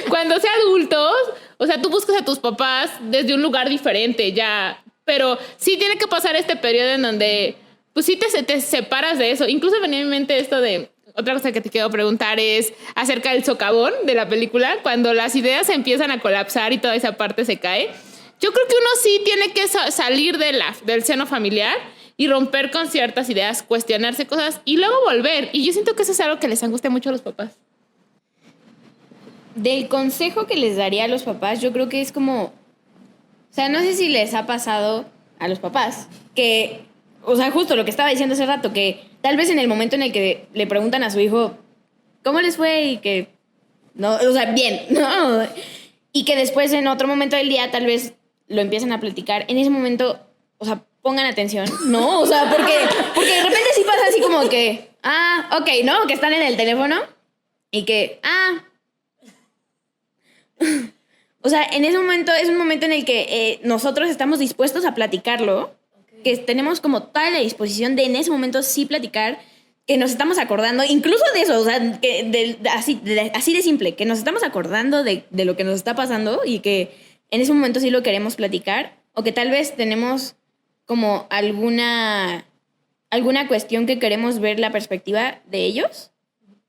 Speaker 1: Cuando sea adultos, o sea, tú buscas a tus papás desde un lugar diferente ya. Pero sí tiene que pasar este periodo en donde... Pues sí te separas de eso. Incluso venía a mi mente esto de... Otra cosa que te quiero preguntar es acerca del socavón de la película, cuando las ideas empiezan a colapsar y toda esa parte se cae. Yo creo que uno sí tiene que salir del seno familiar y romper con ciertas ideas, cuestionarse cosas y luego volver. Y yo siento que eso es algo que les angustia mucho a los papás.
Speaker 3: Del consejo que les daría a los papás, yo creo que es como... O sea, no sé si les ha pasado a los papás que... O sea, justo lo que estaba diciendo hace rato, que tal vez en el momento en el que le preguntan a su hijo ¿cómo les fue? Y que no, o sea, bien, ¿no? Y que después en otro momento del día tal vez lo empiezan a platicar. En ese momento, o sea, pongan atención, ¿no? O sea, porque de repente sí pasa así como que, ok, ¿no? Que están en el teléfono y que, O sea, en ese momento es un momento en el que nosotros estamos dispuestos a platicarlo, que tenemos como toda la disposición de en ese momento sí platicar, que nos estamos acordando, incluso de eso, o sea, así de simple, que nos estamos acordando de lo que nos está pasando y que en ese momento sí lo queremos platicar, o que tal vez tenemos como alguna cuestión que queremos ver la perspectiva de ellos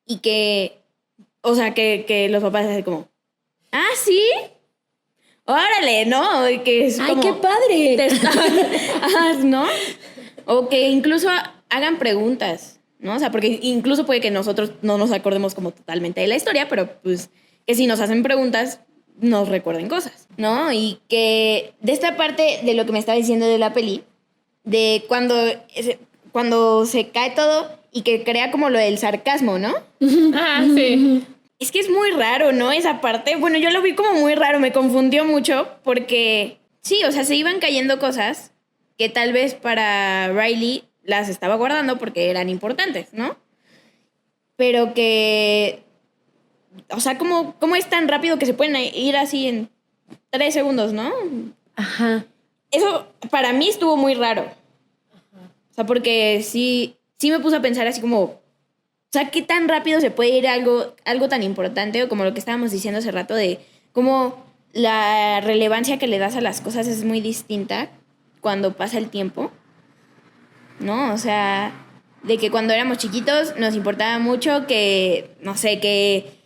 Speaker 3: y que, o sea, que los papás hacen como, ¿sí? ¡Órale! ¿No? Que es como,
Speaker 2: ¡ay, qué padre!
Speaker 3: ¿No? O que incluso hagan preguntas, ¿no? O sea, porque incluso puede que nosotros no nos acordemos como totalmente de la historia, pero pues que si nos hacen preguntas, nos recuerden cosas, ¿no? Y que de esta parte de lo que me estaba diciendo de la peli, de cuando se cae todo y que crea como lo del sarcasmo, ¿no?
Speaker 1: Ah, sí.
Speaker 3: Es que es muy raro, ¿no? Esa parte. Bueno, yo lo vi como muy raro, me confundió mucho porque sí, o sea, se iban cayendo cosas que tal vez para Riley las estaba guardando porque eran importantes, ¿no? Pero que, o sea, ¿cómo es tan rápido que se pueden ir así en 3 segundos, ¿no?
Speaker 2: Ajá.
Speaker 3: Eso para mí estuvo muy raro. O sea, porque sí me puse a pensar así como, o sea, ¿qué tan rápido se puede ir algo tan importante? O como lo que estábamos diciendo hace rato de cómo la relevancia que le das a las cosas es muy distinta cuando pasa el tiempo, ¿no? O sea, de que cuando éramos chiquitos nos importaba mucho que, no sé, que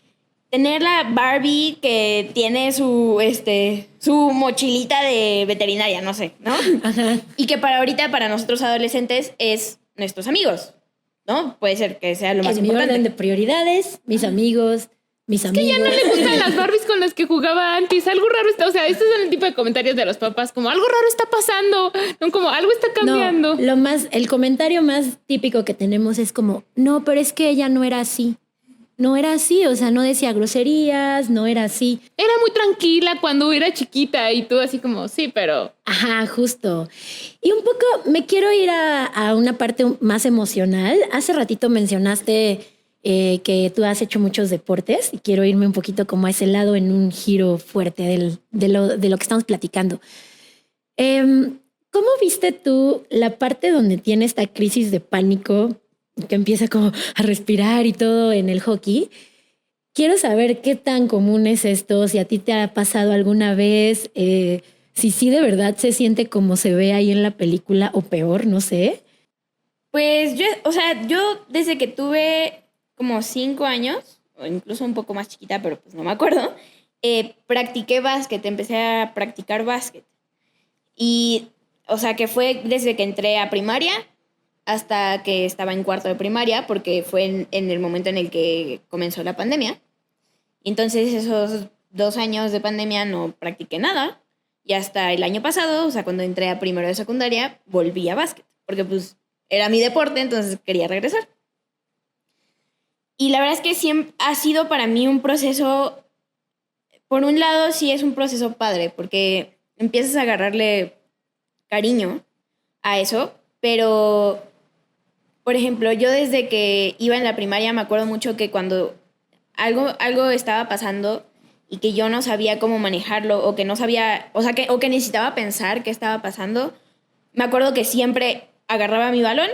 Speaker 3: tener la Barbie que tiene su mochilita de veterinaria, no sé, ¿no?
Speaker 2: Ajá.
Speaker 3: Y que para ahorita, para nosotros adolescentes, es nuestros amigos, ¿no? Puede ser que sea lo más
Speaker 2: En mi
Speaker 3: importante.
Speaker 2: orden de prioridades, mis amigos, mis amigos.
Speaker 1: Ya no le gustan las Barbies con las que jugaba antes. Algo raro está, o sea, estos son el tipo de comentarios de los papás, como algo raro está pasando, no, como algo está cambiando.
Speaker 2: No, el comentario más típico que tenemos es como, no, pero es que ella no era así. No era así, o sea, no decía groserías, no era así.
Speaker 1: Era muy tranquila cuando era chiquita y tú así como, sí, pero...
Speaker 2: Ajá, justo. Y un poco me quiero ir a una parte más emocional. Hace ratito mencionaste que tú has hecho muchos deportes y quiero irme un poquito como a ese lado en un giro fuerte de lo que estamos platicando. ¿Cómo viste tú la parte donde tiene esta crisis de pánico que empieza como a respirar y todo en el hockey? Quiero saber qué tan común es esto, si a ti te ha pasado alguna vez, si sí de verdad se siente como se ve ahí en la película o peor, no sé.
Speaker 3: Pues yo desde que tuve como 5 años, o incluso un poco más chiquita, pero pues no me acuerdo, practiqué básquet, empecé a practicar básquet. Y, o sea, que fue desde que entré a primaria hasta que estaba en cuarto de primaria, porque fue en el momento en el que comenzó la pandemia. Entonces, esos 2 años de pandemia no practiqué nada. Y hasta el año pasado, o sea, cuando entré a primero de secundaria, volví a básquet, porque pues era mi deporte, entonces quería regresar. Y la verdad es que siempre ha sido para mí un proceso, por un lado sí es un proceso padre, porque empiezas a agarrarle cariño a eso, pero, por ejemplo, yo desde que iba en la primaria me acuerdo mucho que cuando algo estaba pasando y que yo no sabía cómo manejarlo o que no sabía, o que necesitaba pensar qué estaba pasando, me acuerdo que siempre agarraba mi balón,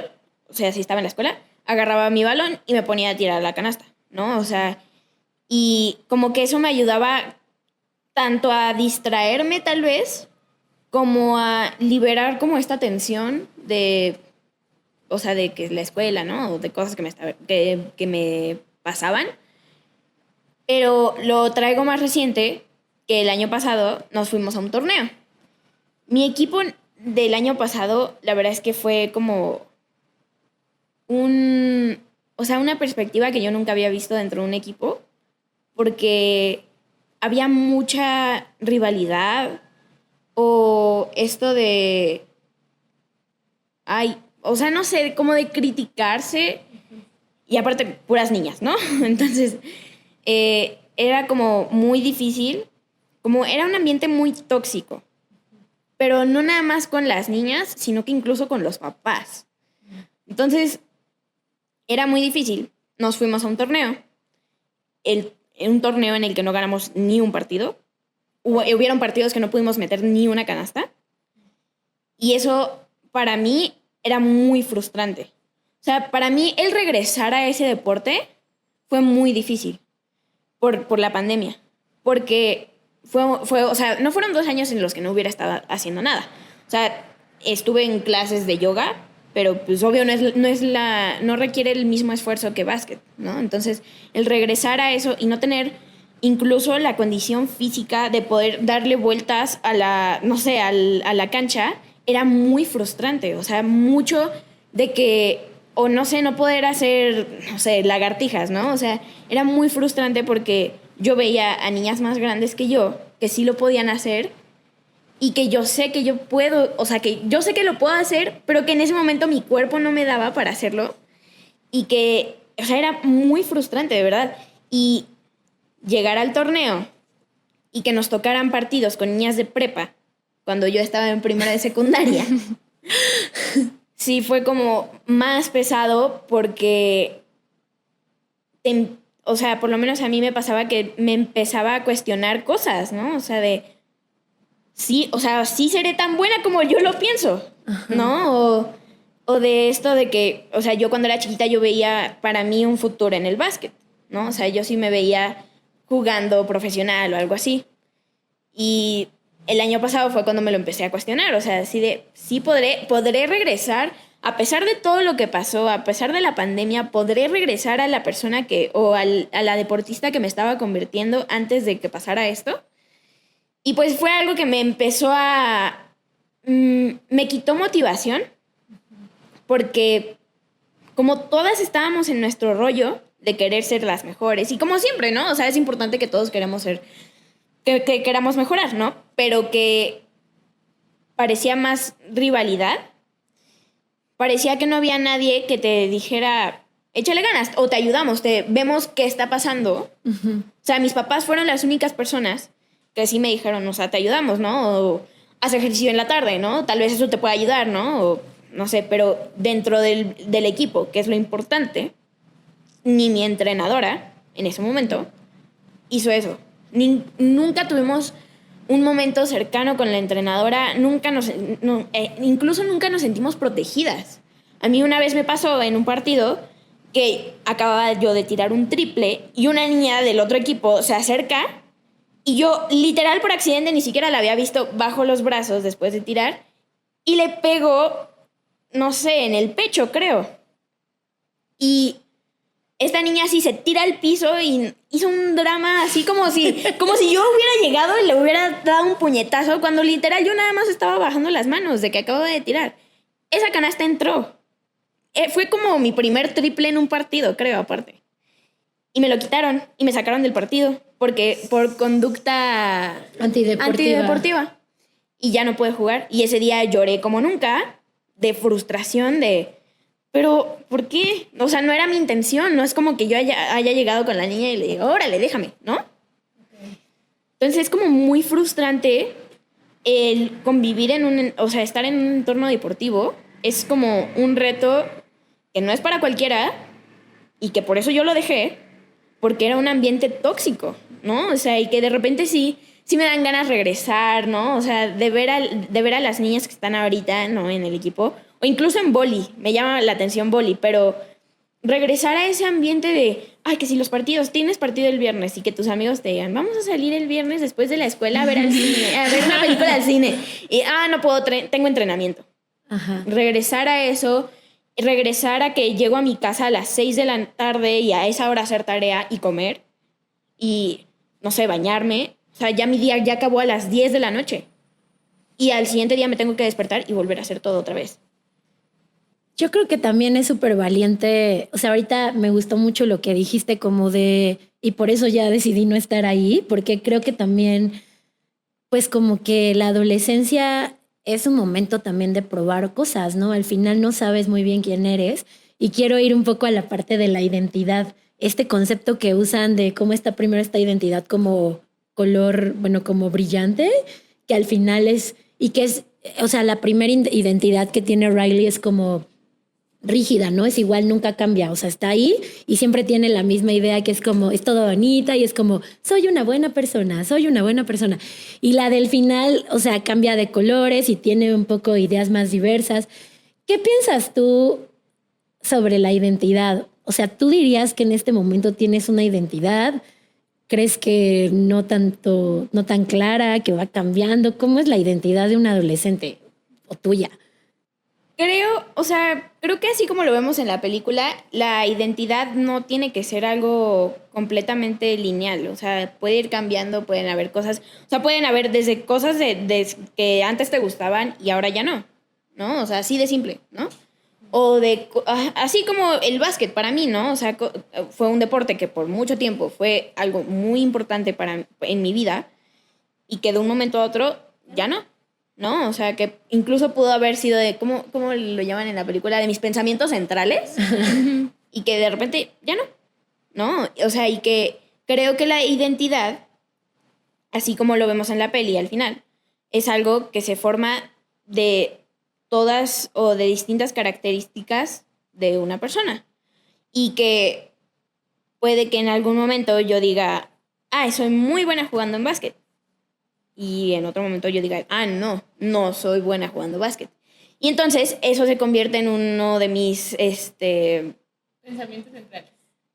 Speaker 3: o sea, si estaba en la escuela, agarraba mi balón y me ponía a tirar a la canasta, ¿no? O sea, y como que eso me ayudaba tanto a distraerme tal vez, como a liberar como esta tensión de, o sea, de que la escuela, ¿no? O de cosas que me pasaban. Pero lo traigo más reciente, que el año pasado nos fuimos a un torneo. Mi equipo del año pasado, la verdad es que fue como una perspectiva que yo nunca había visto dentro de un equipo, porque había mucha rivalidad o esto de, o sea, no sé, como de criticarse y aparte puras niñas, ¿no? Entonces, era como muy difícil, como era un ambiente muy tóxico, pero no nada más con las niñas, sino que incluso con los papás. Entonces, era muy difícil. Nos fuimos a un torneo, un torneo en el que no ganamos ni un partido. Hubieron partidos que no pudimos meter ni una canasta. Y eso, para mí, era muy frustrante. O sea, para mí, el regresar a ese deporte fue muy difícil por la pandemia. Porque o sea, no fueron 2 años en los que no hubiera estado haciendo nada. O sea, estuve en clases de yoga, pero pues obvio no requiere el mismo esfuerzo que básquet, ¿no? Entonces, el regresar a eso y no tener incluso la condición física de poder darle vueltas a la cancha era muy frustrante. O sea, mucho de que, o no sé, no poder hacer, no sé, lagartijas, ¿no? O sea, era muy frustrante porque yo veía a niñas más grandes que yo que sí lo podían hacer y que yo sé que yo puedo, o sea, que yo sé que lo puedo hacer, pero que en ese momento mi cuerpo no me daba para hacerlo y que, o sea, era muy frustrante, de verdad. Y llegar al torneo y que nos tocaran partidos con niñas de prepa cuando yo estaba en primera de secundaria, sí fue como más pesado porque, o sea, por lo menos a mí me pasaba que me empezaba a cuestionar cosas, ¿no? O sea, de, sí, o sea, sí seré tan buena como yo lo pienso, ¿no? O de esto de que, o sea, yo cuando era chiquita yo veía para mí un futuro en el básquet, ¿no? O sea, yo sí me veía jugando profesional o algo así. Y el año pasado fue cuando me lo empecé a cuestionar, o sea, así de, sí podré regresar, a pesar de todo lo que pasó, a pesar de la pandemia, podré regresar a la persona a la deportista que me estaba convirtiendo antes de que pasara esto. Y pues fue algo que me empezó me quitó motivación, porque como todas estábamos en nuestro rollo de querer ser las mejores, y como siempre, ¿no? O sea, es importante que todos queramos ser, que queramos mejorar, ¿no? Pero que parecía más rivalidad, parecía que no había nadie que te dijera, échale ganas, o te ayudamos, vemos qué está pasando. O sea, mis papás fueron las únicas personas que sí me dijeron, o sea, te ayudamos, ¿no? O haz ejercicio en la tarde, ¿no? Tal vez eso te pueda ayudar, ¿no? O no sé, pero dentro del equipo, que es lo importante, ni mi entrenadora, en ese momento, hizo eso. Nunca tuvimos un momento cercano con la entrenadora, incluso nunca nos sentimos protegidas. A mí una vez me pasó en un partido que acababa yo de tirar un triple y una niña del otro equipo se acerca y yo, literal por accidente, ni siquiera la había visto bajo los brazos después de tirar y le pegó, no sé, en el pecho, creo. Y esta niña así se tira al piso y hizo un drama así como si yo hubiera llegado y le hubiera dado un puñetazo cuando literal yo nada más estaba bajando las manos de que acabo de tirar. Esa canasta entró. Fue como mi primer triple en un partido, creo, aparte. Y me lo quitaron y me sacaron del partido por conducta antideportiva. Y ya no pude jugar. Y ese día lloré como nunca, de frustración, pero, ¿por qué? O sea, no era mi intención. No es como que yo haya llegado con la niña y le digo, órale, déjame, ¿no? Okay. Entonces es como muy frustrante el convivir o sea, estar en un entorno deportivo. Es como un reto que no es para cualquiera y que por eso yo lo dejé, porque era un ambiente tóxico, ¿no? O sea, y que de repente sí me dan ganas de regresar, ¿no? O sea, de ver a las niñas que están ahorita, ¿no? En el equipo, o incluso en vóley, me llama la atención vóley, pero regresar a ese ambiente de, ay, que si tienes partido el viernes y que tus amigos te digan, vamos a salir el viernes después de la escuela a ver al cine, a ver una película al cine, y, no puedo, tengo entrenamiento. Ajá. Regresar a eso, regresar a que llego a mi casa a las 6 de la tarde y a esa hora hacer tarea y comer y, no sé, bañarme. O sea, ya mi día ya acabó a las 10 de la noche. Y al siguiente día me tengo que despertar y volver a hacer todo otra vez.
Speaker 2: Yo creo que también es súper valiente. O sea, ahorita me gustó mucho lo que dijiste como de... Y por eso ya decidí no estar ahí, porque creo que también, pues como que la adolescencia es un momento también de probar cosas, ¿no? Al final no sabes muy bien quién eres. Y quiero ir un poco a la parte de la identidad. Este concepto que usan de cómo está primero esta identidad como color, bueno, como brillante, que al final es... Y que es, o sea, la primera identidad que tiene Riley es como rígida, ¿no? Es igual, nunca cambia, o sea, está ahí y siempre tiene la misma idea que es como, es todo bonita y es como, soy una buena persona. Y la del final, o sea, cambia de colores y tiene un poco ideas más diversas. ¿Qué piensas tú sobre la identidad? O sea, ¿tú dirías que en este momento tienes una identidad? ¿Crees que no tan clara, que va cambiando? ¿Cómo es la identidad de un adolescente o tuya?
Speaker 3: Creo que así como lo vemos en la película, la identidad no tiene que ser algo completamente lineal. O sea, puede ir cambiando, pueden haber cosas. O sea, pueden haber desde cosas de que antes te gustaban y ahora ya no, ¿no? O sea, así de simple, ¿no? O así como el básquet para mí, ¿no? O sea, fue un deporte que por mucho tiempo fue algo muy importante en mi vida y que de un momento a otro ya no. ¿no? O sea, que incluso pudo haber sido de, ¿cómo lo llaman en la película? De mis pensamientos centrales. Y que de repente ya no, ¿no? O sea, y que creo que la identidad, así como lo vemos en la peli al final, es algo que se forma de todas o de distintas características de una persona. Y que puede que en algún momento yo diga, soy muy buena jugando en básquet. Y en otro momento yo diga, no soy buena jugando básquet. Y entonces eso se convierte en uno de mis,
Speaker 1: pensamientos centrales.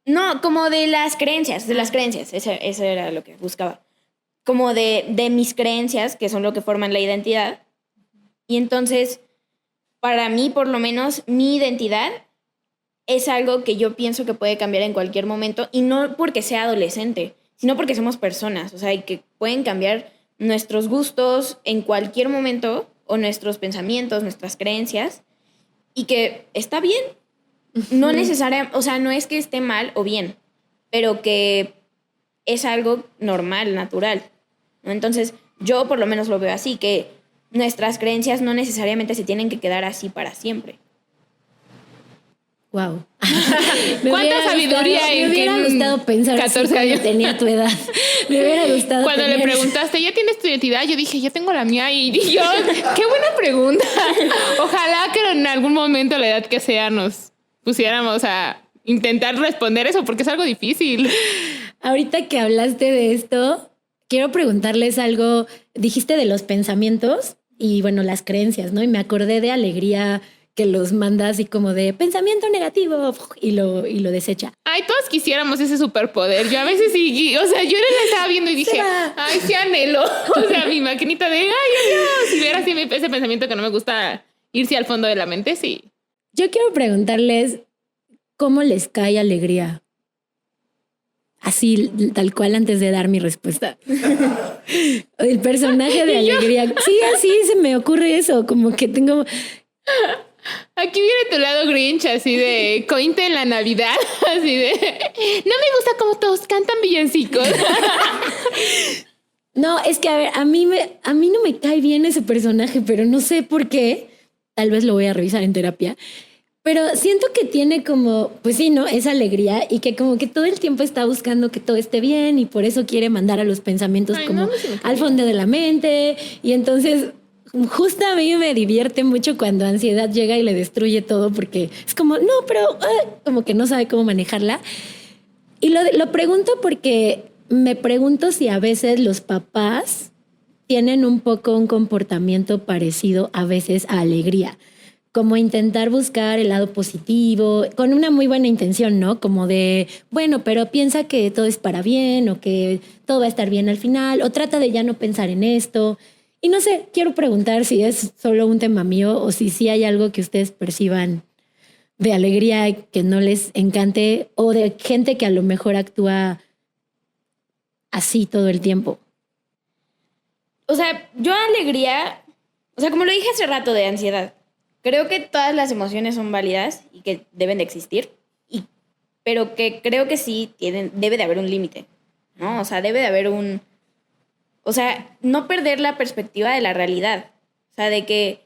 Speaker 3: No, como de las creencias, eso era lo que buscaba. Como de mis creencias, que son lo que forman la identidad. Y entonces, para mí, por lo menos, mi identidad es algo que yo pienso que puede cambiar en cualquier momento, y no porque sea adolescente, sino porque somos personas, o sea, y que pueden cambiar nuestros gustos en cualquier momento, o nuestros pensamientos, nuestras creencias, y que está bien. No necesariamente, o sea, no es que esté mal o bien, pero que es algo normal, natural, ¿no? Entonces, yo por lo menos lo veo así, que nuestras creencias no necesariamente se tienen que quedar así para siempre.
Speaker 2: Wow.
Speaker 1: ¿Cuánta sabiduría hay?
Speaker 2: Me hubiera gustado pensar
Speaker 1: 14
Speaker 2: así
Speaker 1: años.
Speaker 2: cuando tenía tu edad. Me hubiera gustado
Speaker 1: Cuando le preguntaste, ¿ya tienes tu identidad? Yo dije, ya tengo la mía. Y yo, qué buena pregunta. Ojalá que en algún momento, la edad que sea, nos pusiéramos a intentar responder eso, porque es algo difícil.
Speaker 2: Ahorita que hablaste de esto, quiero preguntarles algo. Dijiste de los pensamientos y, bueno, las creencias, ¿no? Y me acordé de Alegría, que los manda así como de pensamiento negativo y lo desecha.
Speaker 1: Ay, todos quisiéramos ese superpoder. Yo a veces sí, o sea, yo la estaba viendo y dije, ay, sí anhelo. O sea, mi maquinita de, ay, Dios. Si hubiera así ese pensamiento que no me gusta irse al fondo de la mente, sí.
Speaker 2: Yo quiero preguntarles cómo les cae Alegría. Así, tal cual, antes de dar mi respuesta. El personaje de Alegría. Sí, así se me ocurre eso, como que tengo...
Speaker 1: Aquí viene tu lado Grinch, así de cointe en la Navidad, así de no me gusta cómo todos cantan villancicos.
Speaker 2: No, es que a ver, a mí no me cae bien ese personaje, pero no sé por qué. Tal vez lo voy a revisar en terapia. Pero siento que tiene como, pues sí, ¿no? Esa alegría y que como que todo el tiempo está buscando que todo esté bien y por eso quiere mandar a los pensamientos como al fondo de la mente. Y entonces... Justo a mí me divierte mucho cuando ansiedad llega y le destruye todo porque es como, no, pero como que no sabe cómo manejarla. Y lo pregunto porque me pregunto si a veces los papás tienen un poco un comportamiento parecido a veces a Alegría, como intentar buscar el lado positivo, con una muy buena intención, ¿no? Como de, bueno, pero piensa que todo es para bien o que todo va a estar bien al final, o trata de ya no pensar en esto. Y no sé, quiero preguntar si es solo un tema mío o si sí hay algo que ustedes perciban de Alegría que no les encante o de gente que a lo mejor actúa así todo el tiempo.
Speaker 3: O sea, yo Alegría, o sea, como lo dije hace rato de ansiedad, creo que todas las emociones son válidas y que deben de existir, pero que creo que sí debe de haber un límite, ¿no? O sea, debe de haber o sea, no perder la perspectiva de la realidad. O sea, de que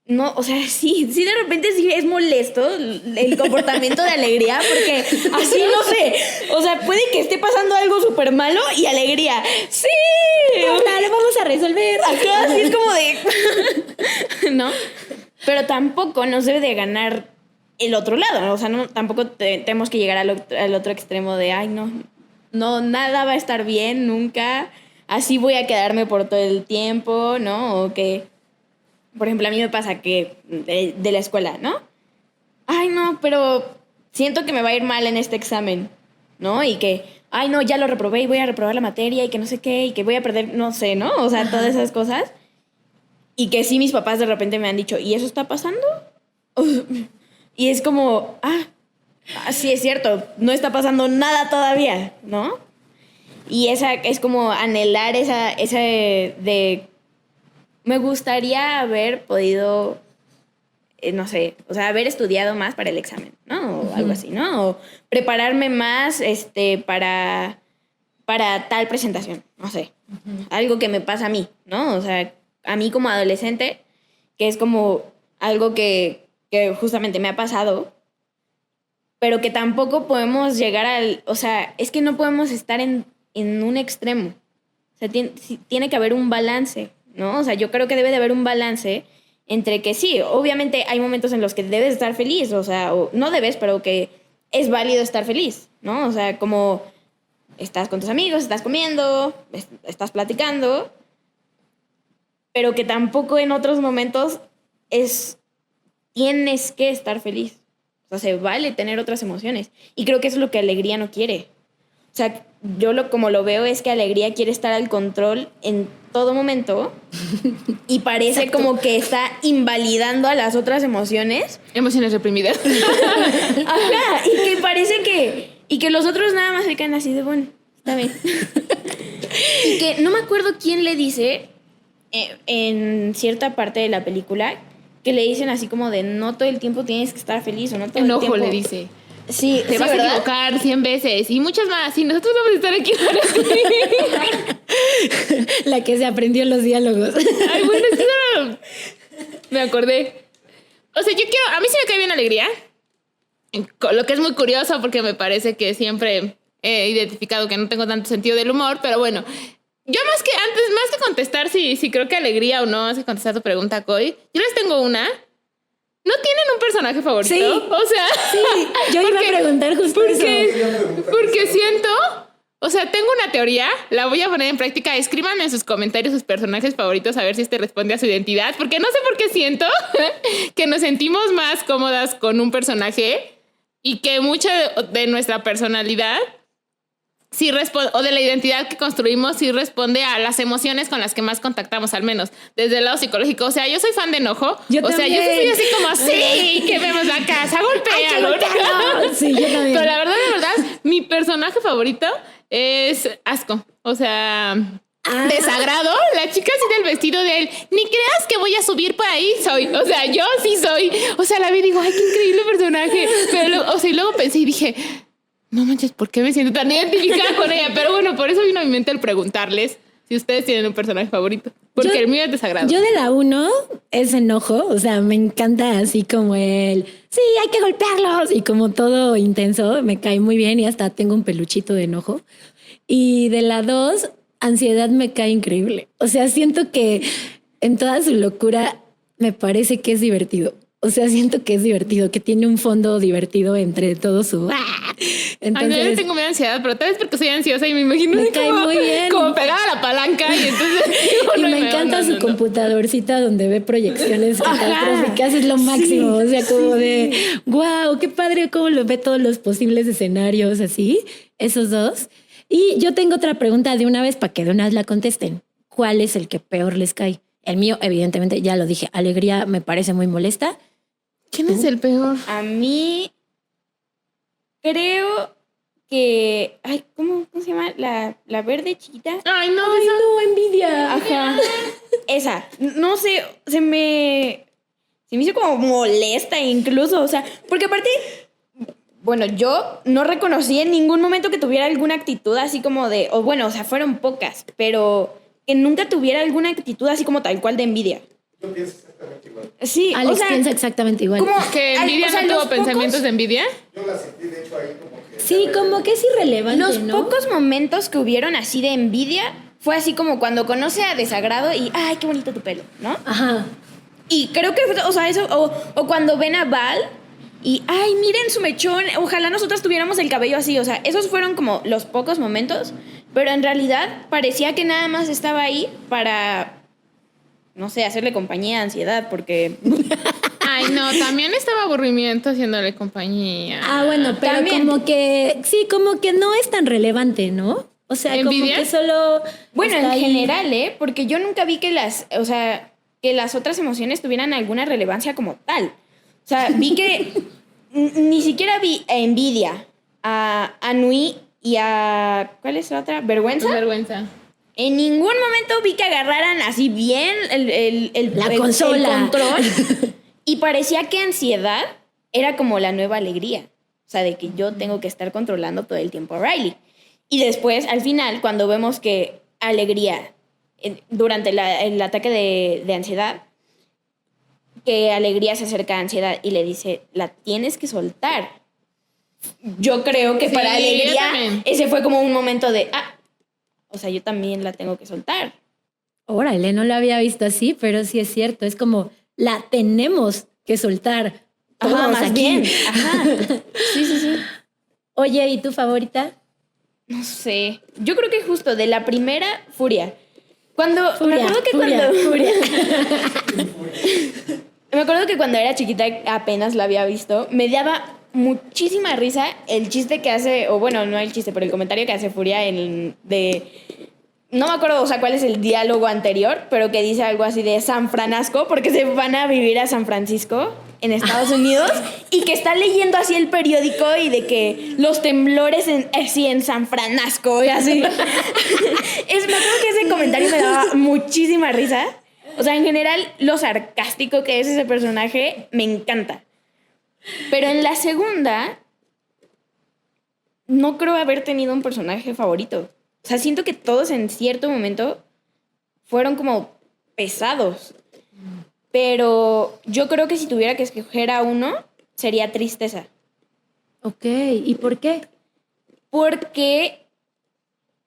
Speaker 3: no, o sea, sí de repente sí es molesto el comportamiento de Alegría, porque así no sé. O sea, puede que esté pasando algo súper malo y Alegría, ¡sí!
Speaker 2: Ahora lo vamos a resolver.
Speaker 3: Acá así es como de... ¿no? Pero tampoco nos debe de ganar el otro lado, ¿no? O sea, no, tampoco tenemos que llegar al otro extremo de, ay, no, nada va a estar bien nunca... Así voy a quedarme por todo el tiempo, ¿no? O que, por ejemplo, a mí me pasa que de la escuela, ¿no? Ay, no, pero siento que me va a ir mal en este examen, ¿no? Y que, ay, no, ya lo reprobé y voy a reprobar la materia y que no sé qué y que voy a perder, no sé, ¿no? O sea, todas esas cosas. Y que sí, mis papás de repente me han dicho, ¿y eso está pasando? Y es como, sí es cierto, no está pasando nada todavía, ¿no? Y esa es como anhelar esa de... Me gustaría haber podido, no sé, o sea, haber estudiado más para el examen, ¿no? O algo así, ¿no? O prepararme más para tal presentación, no sé. Algo que me pasa a mí, ¿no? O sea, a mí como adolescente, que es como algo que justamente me ha pasado, pero que tampoco podemos llegar o sea, es que no podemos estar en un extremo. O sea, tiene que haber un balance, ¿no? O sea, yo creo que debe de haber un balance entre que sí, obviamente hay momentos en los que debes estar feliz, o sea, o no debes, pero que es válido estar feliz, ¿no? O sea, como estás con tus amigos, estás comiendo, estás platicando, pero que tampoco en otros momentos tienes que estar feliz. O sea, se vale tener otras emociones. Y creo que eso es lo que alegría no quiere. O sea, yo como lo veo es que alegría quiere estar al control en todo momento y parece
Speaker 2: Exacto.
Speaker 3: como que está invalidando a las otras emociones.
Speaker 1: Emociones reprimidas.
Speaker 3: Ajá, y que parece que los otros nada más se quedan así de, bueno, está bien. Y que no me acuerdo quién le dice en cierta parte de la película que le dicen así como de no todo el tiempo tienes que estar feliz o no todo el
Speaker 1: Enojo
Speaker 3: tiempo.
Speaker 1: le dice.
Speaker 3: Sí,
Speaker 1: Te vas
Speaker 3: ¿verdad?
Speaker 1: a equivocar 100 veces y muchas más. Y nosotros vamos a estar aquí para ti.
Speaker 2: La que se aprendió los diálogos.
Speaker 1: Ay, bueno, es que no, me acordé. O sea, a mí sí me cae bien alegría. Lo que es muy curioso porque me parece que siempre he identificado que no tengo tanto sentido del humor, pero bueno. Yo más que contestar si creo que alegría o no, más que contestar tu pregunta, Coy, yo les tengo una. ¿No tienen un personaje favorito?
Speaker 2: Sí.
Speaker 1: O sea,
Speaker 2: Sí, yo iba a preguntar justo eso.
Speaker 1: Porque siento, o sea, tengo una teoría, la voy a poner en práctica. Escríbanme en sus comentarios sus personajes favoritos a ver si este responde a su identidad, porque no sé por qué siento que nos sentimos más cómodas con un personaje y que mucha de nuestra personalidad sí responde, o de la identidad que construimos, sí responde a las emociones con las que más contactamos, al menos desde el lado psicológico. O sea, yo soy fan de enojo.
Speaker 2: Yo
Speaker 1: o sea, yo
Speaker 2: también.
Speaker 1: soy así como así, que vemos la casa, golpea.
Speaker 2: Sí, yo también.
Speaker 1: Pero la verdad, mi personaje favorito es Asco. O sea, desagrado. La chica así del vestido de él. Ni creas que voy a subir por ahí. O sea, yo sí soy. O sea, la vi y digo, ay, qué increíble personaje. Pero, o sea, y luego pensé y dije, no manches, ¿por qué me siento tan identificada con ella? Pero bueno, por eso vino a mi mente el preguntarles si ustedes tienen un personaje favorito. Porque el mío es desagrado.
Speaker 2: Yo de la 1 es enojo, o sea, me encanta así como sí, hay que golpearlos y como todo intenso, me cae muy bien y hasta tengo un peluchito de enojo. Y de la 2, ansiedad me cae increíble. O sea, siento que en toda su locura me parece que es divertido. O sea, siento que es divertido, que tiene un fondo divertido entre todo su... Entonces,
Speaker 1: ay, no, yo tengo miedo de ansiedad, pero tal vez porque soy ansiosa y me imagino
Speaker 2: me
Speaker 1: así
Speaker 2: cae muy bien.
Speaker 1: como pegada a la palanca y entonces...
Speaker 2: y me encanta su computadorcita donde ve proyecciones catastróficas, es lo máximo. Sí, o sea, como de, wow, qué padre cómo lo ve todos los posibles escenarios así, esos dos. Y yo tengo otra pregunta de una vez para que de una vez la contesten. ¿Cuál es el que peor les cae? El mío, evidentemente, ya lo dije, alegría me parece muy molesta.
Speaker 1: ¿Quién es el peor?
Speaker 3: A mí creo que... Ay, ¿cómo se llama? La verde chiquita.
Speaker 1: Ay, no,
Speaker 2: Ay,
Speaker 1: esa...
Speaker 2: no, envidia.
Speaker 3: Ajá. Esa. No sé, se me hizo como molesta incluso. O sea, porque aparte... Bueno, yo no reconocí en ningún momento que tuviera alguna actitud así como de... O bueno, o sea, fueron pocas, pero que nunca tuviera alguna actitud así como tal cual de envidia.
Speaker 4: Yo pienso exactamente igual.
Speaker 3: Sí,
Speaker 2: Alex
Speaker 3: o sea,
Speaker 2: piensa exactamente igual.
Speaker 3: como
Speaker 1: ¿Que envidia
Speaker 3: o sea,
Speaker 1: no
Speaker 3: los
Speaker 1: tuvo pensamientos de envidia?
Speaker 4: Yo la sentí, de hecho, ahí como que...
Speaker 2: Sí, como que es irrelevante,
Speaker 3: Los
Speaker 2: ¿no?
Speaker 3: pocos momentos que hubieron así de envidia fue así como cuando conoce a Desagrado y ¡ay, qué bonito tu pelo! ¿no?
Speaker 2: Ajá.
Speaker 3: Y creo que, o sea, eso, o cuando ven a Val y ¡ay, miren su mechón! Ojalá nosotras tuviéramos el cabello así. O sea, esos fueron como los pocos momentos, pero en realidad parecía que nada más estaba ahí para, no sé, hacerle compañía a ansiedad, porque...
Speaker 1: Ay, no, también estaba aburrimiento haciéndole compañía.
Speaker 2: Ah, bueno, pero
Speaker 3: También.
Speaker 2: como que, sí, como que no es tan relevante, ¿no? O sea,
Speaker 1: ¿Envidia?
Speaker 2: como que solo...
Speaker 3: Bueno,
Speaker 2: está
Speaker 3: en
Speaker 2: ahí.
Speaker 3: general, porque yo nunca vi que que las otras emociones tuvieran alguna relevancia como tal. O sea, vi que ni siquiera vi a envidia, a Nui y a... ¿Cuál es la otra? ¿Vergüenza?
Speaker 1: Vergüenza.
Speaker 3: En ningún momento vi que agarraran así bien
Speaker 2: La consola.
Speaker 3: el control. Y parecía que ansiedad era como la nueva alegría. O sea, de que yo tengo que estar controlando todo el tiempo a Riley. Y después, al final, cuando vemos que alegría durante el ataque de ansiedad, que Alegría se acerca a Ansiedad y le dice, la tienes que soltar. Yo creo que
Speaker 1: Sí,
Speaker 3: para
Speaker 1: yo
Speaker 3: Alegría
Speaker 1: también.
Speaker 3: ese fue como un momento de, o sea, yo también la tengo que soltar.
Speaker 2: Órale, no lo había visto así, pero sí es cierto. Es como, la tenemos que soltar.
Speaker 3: Ajá,
Speaker 2: Todos
Speaker 3: más
Speaker 2: aquí.
Speaker 3: bien. Ajá. Sí.
Speaker 2: Oye, ¿y tu favorita?
Speaker 3: No sé. Yo creo que justo de la primera, Furia. Me
Speaker 2: Furia,
Speaker 3: acuerdo que
Speaker 2: Furia,
Speaker 3: cuando...
Speaker 2: Furia.
Speaker 3: Me acuerdo que cuando era chiquita, apenas la había visto, me daba muchísima risa el chiste que hace, o bueno, no el chiste, pero el comentario que hace Furia no me acuerdo, o sea, cuál es el diálogo anterior, pero que dice algo así de San Francisco, porque se van a vivir a San Francisco, en Estados Unidos, y que está leyendo así el periódico y de que los temblores así en San Francisco, y así. Me acuerdo que ese comentario me daba muchísima risa. O sea, en general, lo sarcástico que es ese personaje me encanta. Pero en la segunda, no creo haber tenido un personaje favorito. O sea, siento que todos en cierto momento fueron como pesados. Pero yo creo que si tuviera que escoger a uno, sería Tristeza.
Speaker 2: Ok, ¿y por qué?
Speaker 3: Porque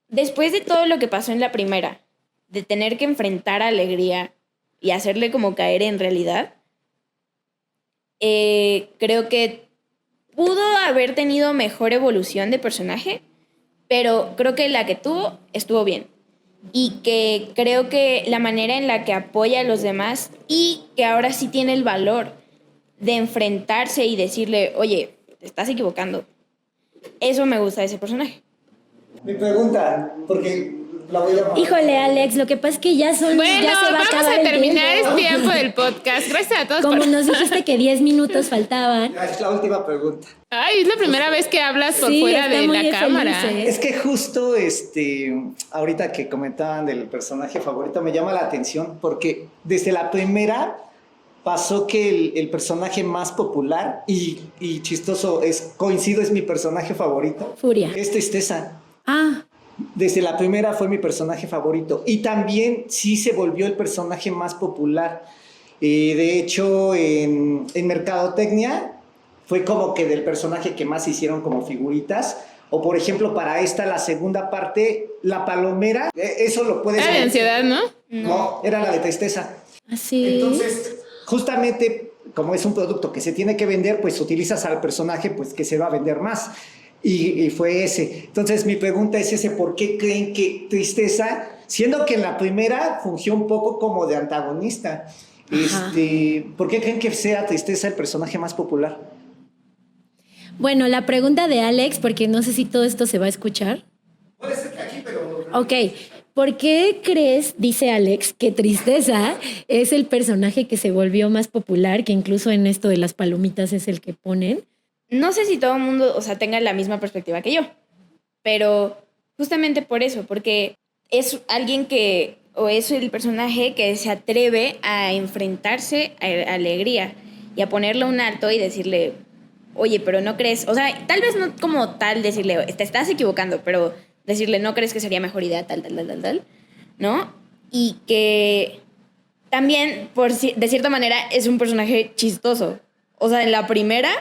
Speaker 3: después de todo lo que pasó en la primera, de tener que enfrentar a Alegría y hacerle como caer en realidad, creo que pudo haber tenido mejor evolución de personaje, pero creo que la que tuvo estuvo bien. Y que creo que la manera en la que apoya a los demás y que ahora sí tiene el valor de enfrentarse y decirle, oye, te estás equivocando. Eso me gusta de ese personaje.
Speaker 4: Mi pregunta, porque la voy a...
Speaker 2: Híjole, Alex, lo que pasa es que ya se
Speaker 1: Bueno,
Speaker 2: va a
Speaker 1: vamos
Speaker 2: acabar
Speaker 1: a
Speaker 2: el
Speaker 1: terminar
Speaker 2: tiempo.
Speaker 1: el tiempo del podcast. Gracias a todos
Speaker 2: Como
Speaker 1: por...
Speaker 2: nos dijiste que 10 minutos faltaban.
Speaker 4: Ya, es la última pregunta.
Speaker 1: Ay, es la primera vez que hablas por
Speaker 2: Sí,
Speaker 1: fuera
Speaker 2: está
Speaker 1: de
Speaker 2: muy
Speaker 1: la
Speaker 2: feliz,
Speaker 1: cámara.
Speaker 2: ¿eh?
Speaker 4: Es que justo ahorita que comentaban del personaje favorito, me llama la atención porque desde la primera pasó que el personaje más popular y chistoso, coincido, es mi personaje favorito.
Speaker 2: Furia.
Speaker 4: Es Tristeza.
Speaker 2: Ah,
Speaker 4: Desde la primera fue mi personaje favorito. Y también sí se volvió el personaje más popular. De hecho, en Mercadotecnia fue como que del personaje que más hicieron como figuritas. O por ejemplo, para la segunda parte, la palomera, eso lo puedes...
Speaker 1: Era de ansiedad, ¿no?
Speaker 4: No, era la de Tristeza.
Speaker 2: así.
Speaker 4: Entonces, justamente, como es un producto que se tiene que vender, pues utilizas al personaje pues que se va a vender más. Y fue ese. Entonces, mi pregunta es ¿por qué creen que Tristeza, siendo que en la primera fungió un poco como de antagonista, ¿por qué creen que sea Tristeza el personaje más popular?
Speaker 2: Bueno, la pregunta de Alex, porque no sé si todo esto se va a escuchar.
Speaker 4: Puede ser que aquí, pero...
Speaker 2: Ok, ¿por qué crees, dice Alex, que Tristeza es el personaje que se volvió más popular, que incluso en esto de las palomitas es el que ponen?
Speaker 3: No sé si todo el mundo, o sea, tenga la misma perspectiva que yo, pero justamente por eso, porque es alguien o es el personaje que se atreve a enfrentarse a Alegría y a ponerle un alto y decirle, oye, pero no crees, o sea, tal vez no como tal decirle, te estás equivocando, pero decirle, no crees que sería mejor idea tal, ¿no? Y que también, de cierta manera, es un personaje chistoso. O sea, en la primera,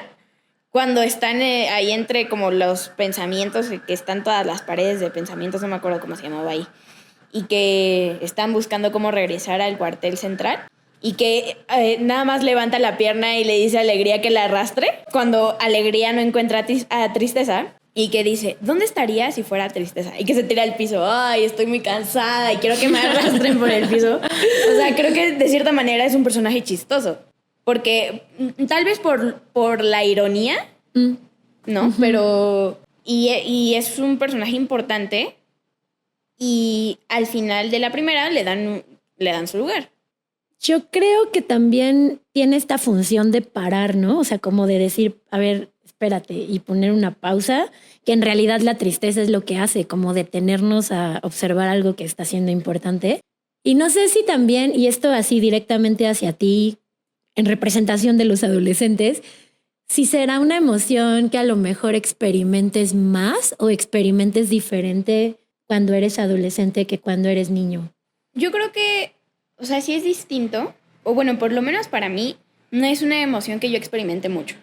Speaker 3: cuando están ahí entre como los pensamientos, que están todas las paredes de pensamientos, no me acuerdo cómo se llamaba ahí, y que están buscando cómo regresar al cuartel central, y que nada más levanta la pierna y le dice a Alegría que la arrastre, cuando Alegría no encuentra a Tristeza, y que dice, ¿dónde estaría si fuera Tristeza? Y que se tira al piso, ay, estoy muy cansada y quiero que me arrastren por el piso. O sea, creo que de cierta manera es un personaje chistoso. Porque tal vez por la ironía, ¿no? Uh-huh. Pero... Y es un personaje importante y al final de la primera le dan su lugar.
Speaker 2: Yo creo que también tiene esta función de parar, ¿no? O sea, como de decir, a ver, espérate, y poner una pausa, que en realidad la tristeza es lo que hace, como detenernos a observar algo que está siendo importante. Y no sé si también, y esto así directamente hacia ti, en representación de los adolescentes, si será una emoción que a lo mejor experimentes más o experimentes diferente cuando eres adolescente que cuando eres niño.
Speaker 3: Yo creo que, o sea, sí es distinto, o bueno, por lo menos para mí, no es una emoción que yo experimente mucho.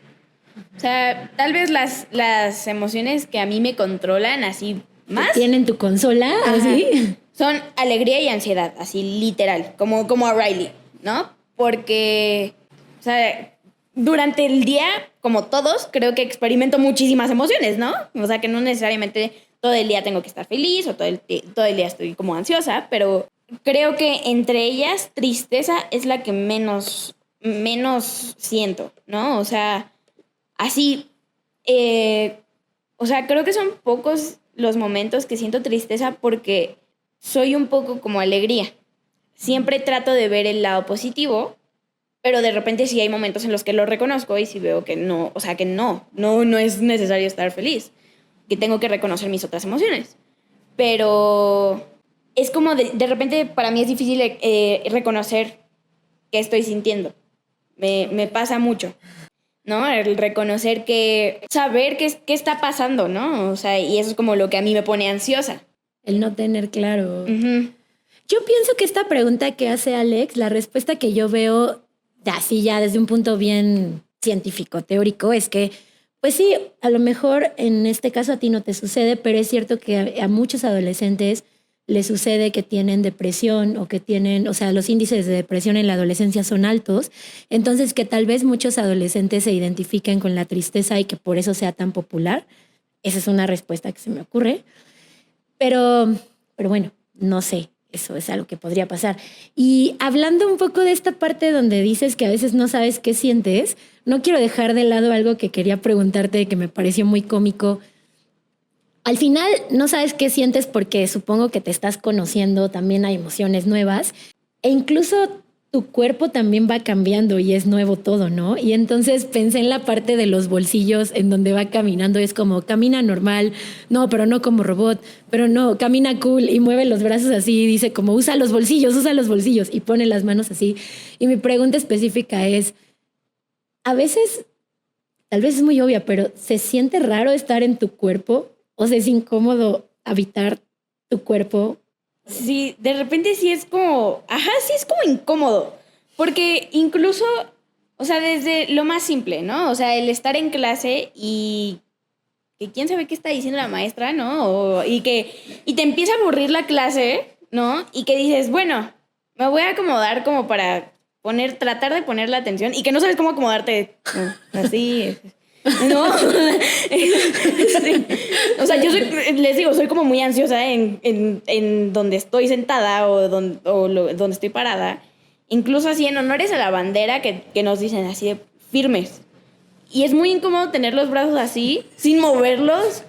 Speaker 3: O sea, tal vez las emociones que a mí me controlan así más...
Speaker 2: ¿Tienen tu consola?
Speaker 3: Ajá.
Speaker 2: Así.
Speaker 3: Son alegría y ansiedad, así literal, como a Riley, ¿no? Porque, o sea, durante el día, como todos, creo que experimento muchísimas emociones, ¿no? O sea, que no necesariamente todo el día tengo que estar feliz o todo el día estoy como ansiosa, pero creo que entre ellas tristeza es la que menos siento, ¿no? O sea, así, o sea, creo que son pocos los momentos que siento tristeza porque soy un poco como alegría. Siempre trato de ver el lado positivo, pero de repente sí hay momentos en los que lo reconozco y sí veo que no, o sea, que no es necesario estar feliz, que tengo que reconocer mis otras emociones. Pero es como de repente para mí es difícil reconocer qué estoy sintiendo. Me pasa mucho, ¿no? El reconocer saber qué está pasando, ¿no? O sea, y eso es como lo que a mí me pone ansiosa.
Speaker 2: El no tener claro.
Speaker 3: Uh-huh.
Speaker 2: Yo pienso que esta pregunta que hace Alex, la respuesta que yo veo así ya desde un punto bien científico, teórico, es que, pues sí, a lo mejor en este caso a ti no te sucede, pero es cierto que a muchos adolescentes les sucede que tienen depresión o que tienen, o sea, los índices de depresión en la adolescencia son altos, entonces que tal vez muchos adolescentes se identifiquen con la tristeza y que por eso sea tan popular. Esa es una respuesta que se me ocurre. Pero bueno, no sé, eso es algo que podría pasar. Y hablando un poco de esta parte donde dices que a veces no sabes qué sientes, no quiero dejar de lado algo que quería preguntarte que me pareció muy cómico. Al final no sabes qué sientes porque supongo que te estás conociendo, también hay emociones nuevas e incluso tu cuerpo también va cambiando y es nuevo todo, ¿no? Y entonces pensé en la parte de los bolsillos en donde va caminando, es como camina normal, no, pero no como robot, pero no, camina cool y mueve los brazos así y dice como usa los bolsillos y pone las manos así. Y mi pregunta específica es, a veces, tal vez es muy obvia, pero ¿se siente raro estar en tu cuerpo? O sea, ¿es incómodo habitar tu cuerpo?
Speaker 3: Sí, de repente sí es como, sí es como incómodo, porque incluso, o sea, desde lo más simple, ¿no? O sea, el estar en clase y que quién sabe qué está diciendo la maestra, ¿no? Y te empieza a aburrir la clase, ¿no? Y que dices, bueno, me voy a acomodar como para tratar de poner la atención y que no sabes cómo acomodarte, ¿no? Así, ¿no? Sí. O sea, les digo, soy como muy ansiosa en donde estoy sentada o donde estoy parada. Incluso así en honores a la bandera que nos dicen así de firmes. Y es muy incómodo tener los brazos así, sin moverlos,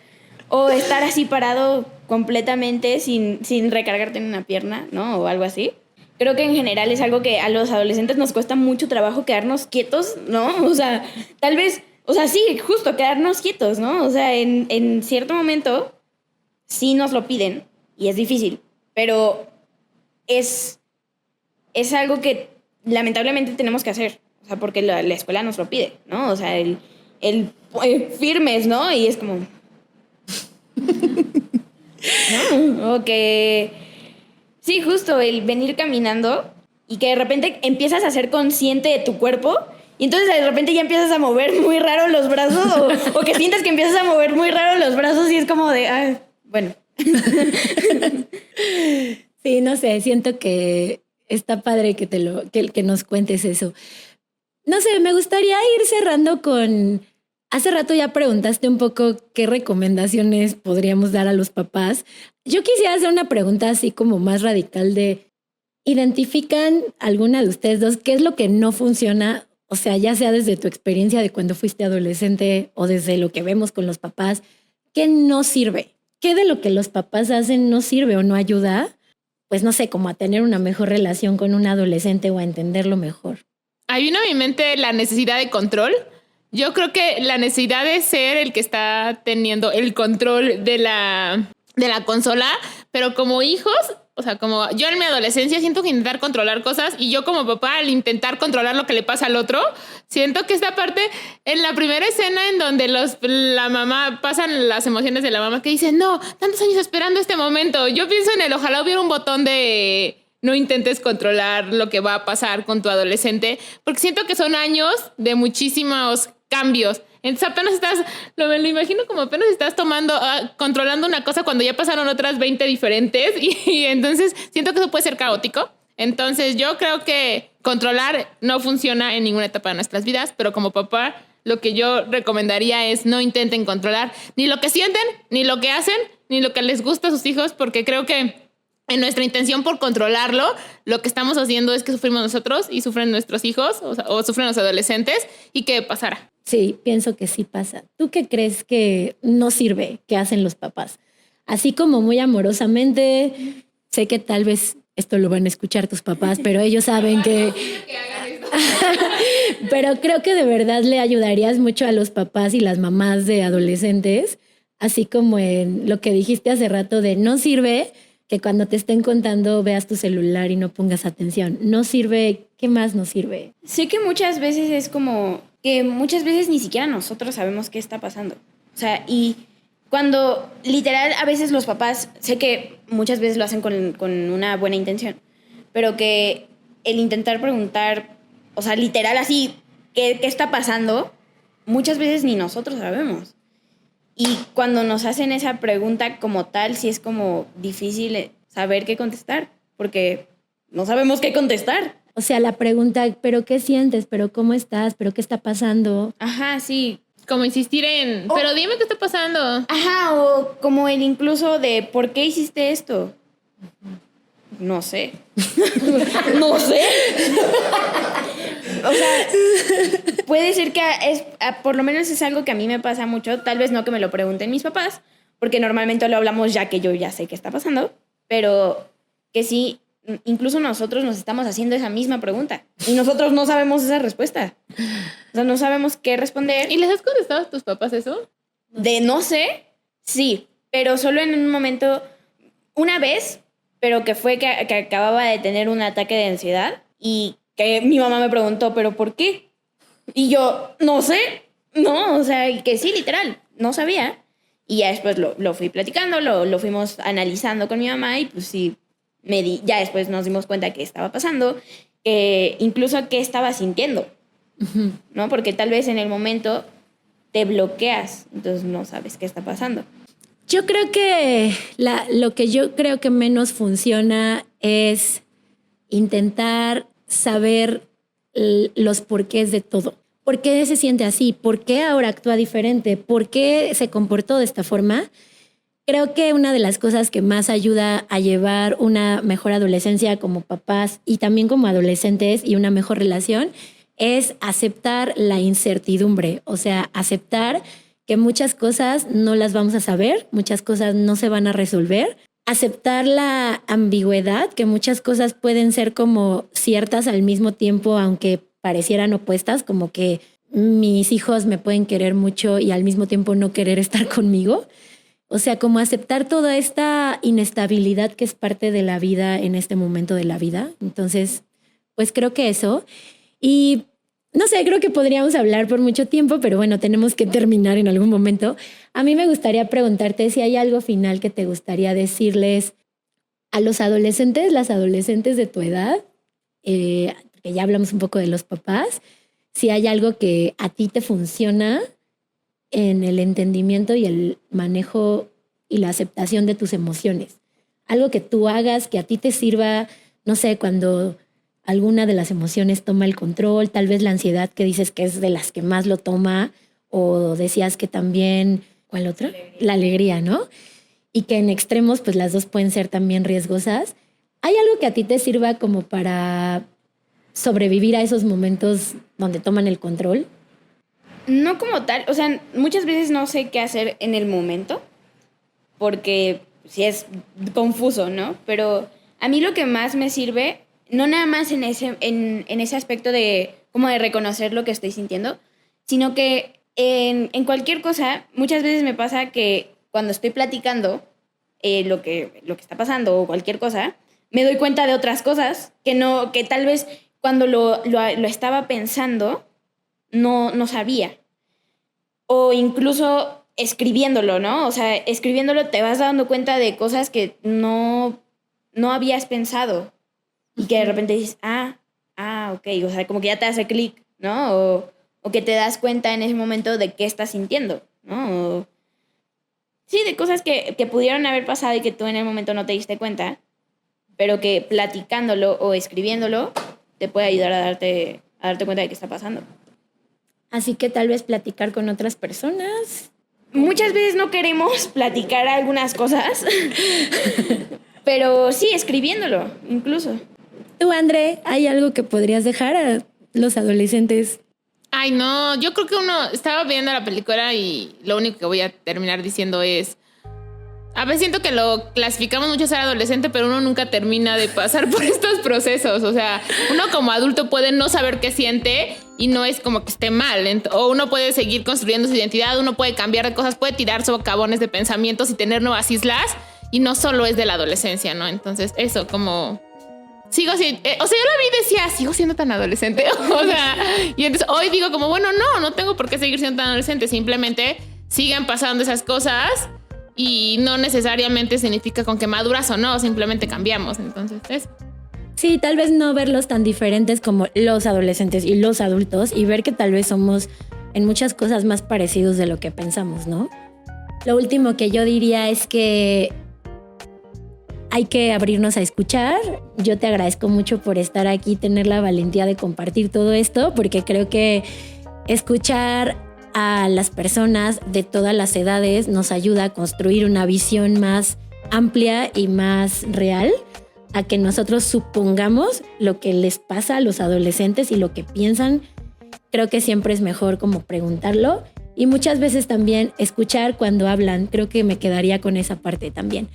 Speaker 3: o estar así parado completamente sin recargarte en una pierna, ¿no? O algo así. Creo que en general es algo que a los adolescentes nos cuesta mucho trabajo quedarnos quietos, ¿no? O sea, tal vez... O sea, sí, justo, quedarnos quietos, ¿no? O sea, en cierto momento sí nos lo piden y es difícil, pero es algo que lamentablemente tenemos que hacer, o sea, porque la escuela nos lo pide, ¿no? O sea, el firmes, ¿no? Y es como... ¿no? O que... Sí, justo, el venir caminando y que de repente empiezas a ser consciente de tu cuerpo. Y entonces de repente ya empiezas a mover muy raro los brazos o que sientes que empiezas a mover muy raro los brazos y es como de, bueno.
Speaker 2: Sí, no sé, siento que está padre que nos cuentes eso. No sé, me gustaría ir cerrando con... Hace rato ya preguntaste un poco qué recomendaciones podríamos dar a los papás. Yo quisiera hacer una pregunta así como más radical de... ¿Identifican alguna de ustedes dos qué es lo que no funciona? O sea, ya sea desde tu experiencia de cuando fuiste adolescente o desde lo que vemos con los papás, ¿qué no sirve? ¿Qué de lo que los papás hacen no sirve o no ayuda? Pues no sé, como a tener una mejor relación con un adolescente o a entenderlo mejor.
Speaker 1: Ahí vino a mi mente la necesidad de control. Yo creo que la necesidad de ser el que está teniendo el control de la consola, pero como hijos... O sea, como yo en mi adolescencia siento que intentar controlar cosas y yo como papá al intentar controlar lo que le pasa al otro, siento que esta parte, en la primera escena en donde la mamá, pasan las emociones de la mamá que dice, no, tantos años esperando este momento. Yo pienso en ojalá hubiera un botón de no intentes controlar lo que va a pasar con tu adolescente, porque siento que son años de muchísimos cambios. Entonces apenas me lo imagino como apenas estás controlando una cosa cuando ya pasaron otras 20 diferentes y entonces siento que eso puede ser caótico. Entonces yo creo que controlar no funciona en ninguna etapa de nuestras vidas, pero como papá lo que yo recomendaría es no intenten controlar ni lo que sienten, ni lo que hacen, ni lo que les gusta a sus hijos, porque creo que en nuestra intención por controlarlo, lo que estamos haciendo es que sufrimos nosotros y sufren nuestros hijos o sufren los adolescentes y que pasara.
Speaker 2: Sí, pienso que sí pasa. ¿Tú qué crees que no sirve que hacen los papás? Así como muy amorosamente, sé que tal vez esto lo van a escuchar tus papás, pero ellos saben que... Pero creo que de verdad le ayudarías mucho a los papás y las mamás de adolescentes, así como en lo que dijiste hace rato de no sirve que cuando te estén contando veas tu celular y no pongas atención. No sirve, ¿qué más no sirve?
Speaker 3: Sé que muchas veces es como que muchas veces ni siquiera nosotros sabemos qué está pasando. O sea, y cuando literal a veces los papás, sé que muchas veces lo hacen con una buena intención, pero que el intentar preguntar, o sea, literal así, ¿qué está pasando? Muchas veces ni nosotros sabemos. Y cuando nos hacen esa pregunta como tal, sí es como difícil saber qué contestar, porque no sabemos qué contestar.
Speaker 2: O sea, la pregunta, ¿pero qué sientes? ¿Pero cómo estás? ¿Pero qué está pasando?
Speaker 3: Ajá, sí.
Speaker 1: Como insistir en, pero dime qué está pasando.
Speaker 3: Ajá, o como el incluso de, ¿por qué hiciste esto? No sé. No sé. O sea, puede ser que por lo menos es algo que a mí me pasa mucho. Tal vez no que me lo pregunten mis papás, porque normalmente lo hablamos ya que yo ya sé qué está pasando, pero que sí, incluso nosotros nos estamos haciendo esa misma pregunta y nosotros no sabemos esa respuesta. O sea, no sabemos qué responder.
Speaker 1: ¿Y les has contestado a tus papás eso?
Speaker 3: De no sé, sí, pero solo en un momento, una vez, pero que fue que acababa de tener un ataque de ansiedad y que mi mamá me preguntó, ¿pero por qué? Y yo, no sé, no, o sea, y que sí, literal, no sabía. Y ya después lo fui platicando, lo fuimos analizando con mi mamá y pues sí, ya después nos dimos cuenta qué estaba pasando, incluso qué estaba sintiendo, ¿no? Porque tal vez en el momento te bloqueas, entonces no sabes qué está pasando.
Speaker 2: Yo creo que lo que yo creo que menos funciona es intentar saber los porqués de todo. ¿Por qué se siente así? ¿Por qué ahora actúa diferente? ¿Por qué se comportó de esta forma? Creo que una de las cosas que más ayuda a llevar una mejor adolescencia como papás y también como adolescentes y una mejor relación es aceptar la incertidumbre, o sea, aceptar que muchas cosas no las vamos a saber, muchas cosas no se van a resolver, aceptar la ambigüedad, que muchas cosas pueden ser como ciertas al mismo tiempo, aunque parecieran opuestas, como que mis hijos me pueden querer mucho y al mismo tiempo no querer estar conmigo. O sea, como aceptar toda esta inestabilidad que es parte de la vida en este momento de la vida. Entonces, pues creo que eso. Y no sé, creo que podríamos hablar por mucho tiempo, pero bueno, tenemos que terminar en algún momento. A mí me gustaría preguntarte si hay algo final que te gustaría decirles a los adolescentes, las adolescentes de tu edad, que ya hablamos un poco de los papás, si hay algo que a ti te funciona en el entendimiento y el manejo y la aceptación de tus emociones. Algo que tú hagas que a ti te sirva, no sé, cuando alguna de las emociones toma el control, tal vez la ansiedad que dices que es de las que más lo toma, o decías que también, ¿cuál otra? La alegría, ¿no? Y que en extremos, pues las dos pueden ser también riesgosas. ¿Hay algo que a ti te sirva como para sobrevivir a esos momentos donde toman el control?
Speaker 3: No como tal, o sea, muchas veces no sé qué hacer en el momento, porque sí es confuso, ¿no? Pero a mí lo que más me sirve, no nada más en ese aspecto de como de reconocer lo que estoy sintiendo, sino que en cualquier cosa, muchas veces me pasa que cuando estoy platicando lo que está pasando o cualquier cosa, me doy cuenta de otras cosas que tal vez cuando lo estaba pensando no sabía. O incluso escribiéndolo, ¿no? O sea, escribiéndolo te vas dando cuenta de cosas que no habías pensado. y que de repente dices, ok, o sea, como que ya te hace clic, ¿no? O que te das cuenta en ese momento de qué estás sintiendo, ¿no? Sí, de cosas que pudieron haber pasado y que tú en el momento no te diste cuenta, pero que platicándolo o escribiéndolo te puede ayudar a darte cuenta de qué está pasando.
Speaker 2: Así que tal vez platicar con otras personas.
Speaker 3: Muchas veces no queremos platicar algunas cosas, pero sí, escribiéndolo, incluso.
Speaker 2: Tú, André, ¿hay algo que podrías dejar a los adolescentes?
Speaker 1: Ay, no, yo creo que uno estaba viendo la película y lo único que voy a terminar diciendo es, a veces siento que lo clasificamos mucho a ser adolescente, pero uno nunca termina de pasar por estos procesos. O sea, uno como adulto puede no saber qué siente y no es como que esté mal. O uno puede seguir construyendo su identidad, uno puede cambiar de cosas, puede tirar socavones de pensamientos y tener nuevas islas. Y no solo es de la adolescencia, ¿no? Entonces, eso, como... Sigo siendo... yo la vi y decía, sigo siendo tan adolescente. O sea, y entonces hoy digo como, bueno, no tengo por qué seguir siendo tan adolescente. Simplemente sigan pasando esas cosas... Y no necesariamente significa con que maduras o no, simplemente cambiamos. Entonces, eso.
Speaker 2: Sí, tal vez no verlos tan diferentes como los adolescentes y los adultos y ver que tal vez somos en muchas cosas más parecidos de lo que pensamos, ¿no? Lo último que yo diría es que hay que abrirnos a escuchar. Yo te agradezco mucho por estar aquí, tener la valentía de compartir todo esto, porque creo que escuchar a las personas de todas las edades nos ayuda a construir una visión más amplia y más real, a que nosotros supongamos lo que les pasa a los adolescentes y lo que piensan. Creo que siempre es mejor como preguntarlo y muchas veces también escuchar cuando hablan. Creo que me quedaría con esa parte también.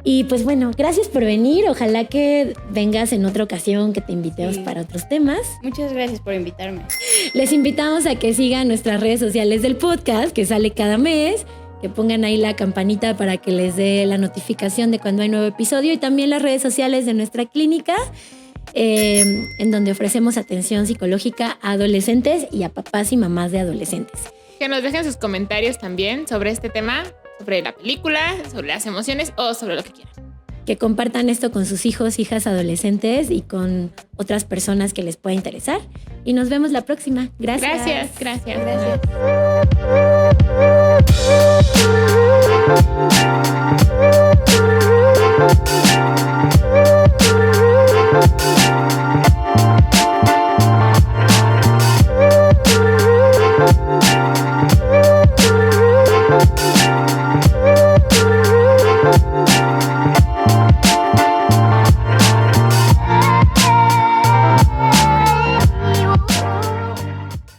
Speaker 2: Y pues bueno, gracias por venir. Ojalá que vengas en otra ocasión, que te invitemos para otros temas.
Speaker 3: Muchas gracias por invitarme.
Speaker 2: Les invitamos a que sigan nuestras redes sociales del podcast, que sale cada mes, que pongan ahí la campanita para que les dé la notificación de cuando hay nuevo episodio, y también las redes sociales de nuestra clínica, en donde ofrecemos atención psicológica a adolescentes y a papás y mamás de adolescentes.
Speaker 1: Que nos dejen sus comentarios también sobre este tema, sobre la película, sobre las emociones o sobre lo que quieran.
Speaker 2: Que compartan esto con sus hijos, hijas adolescentes y con otras personas que les pueda interesar. Y nos vemos la próxima. Gracias.
Speaker 1: Gracias.
Speaker 3: Gracias.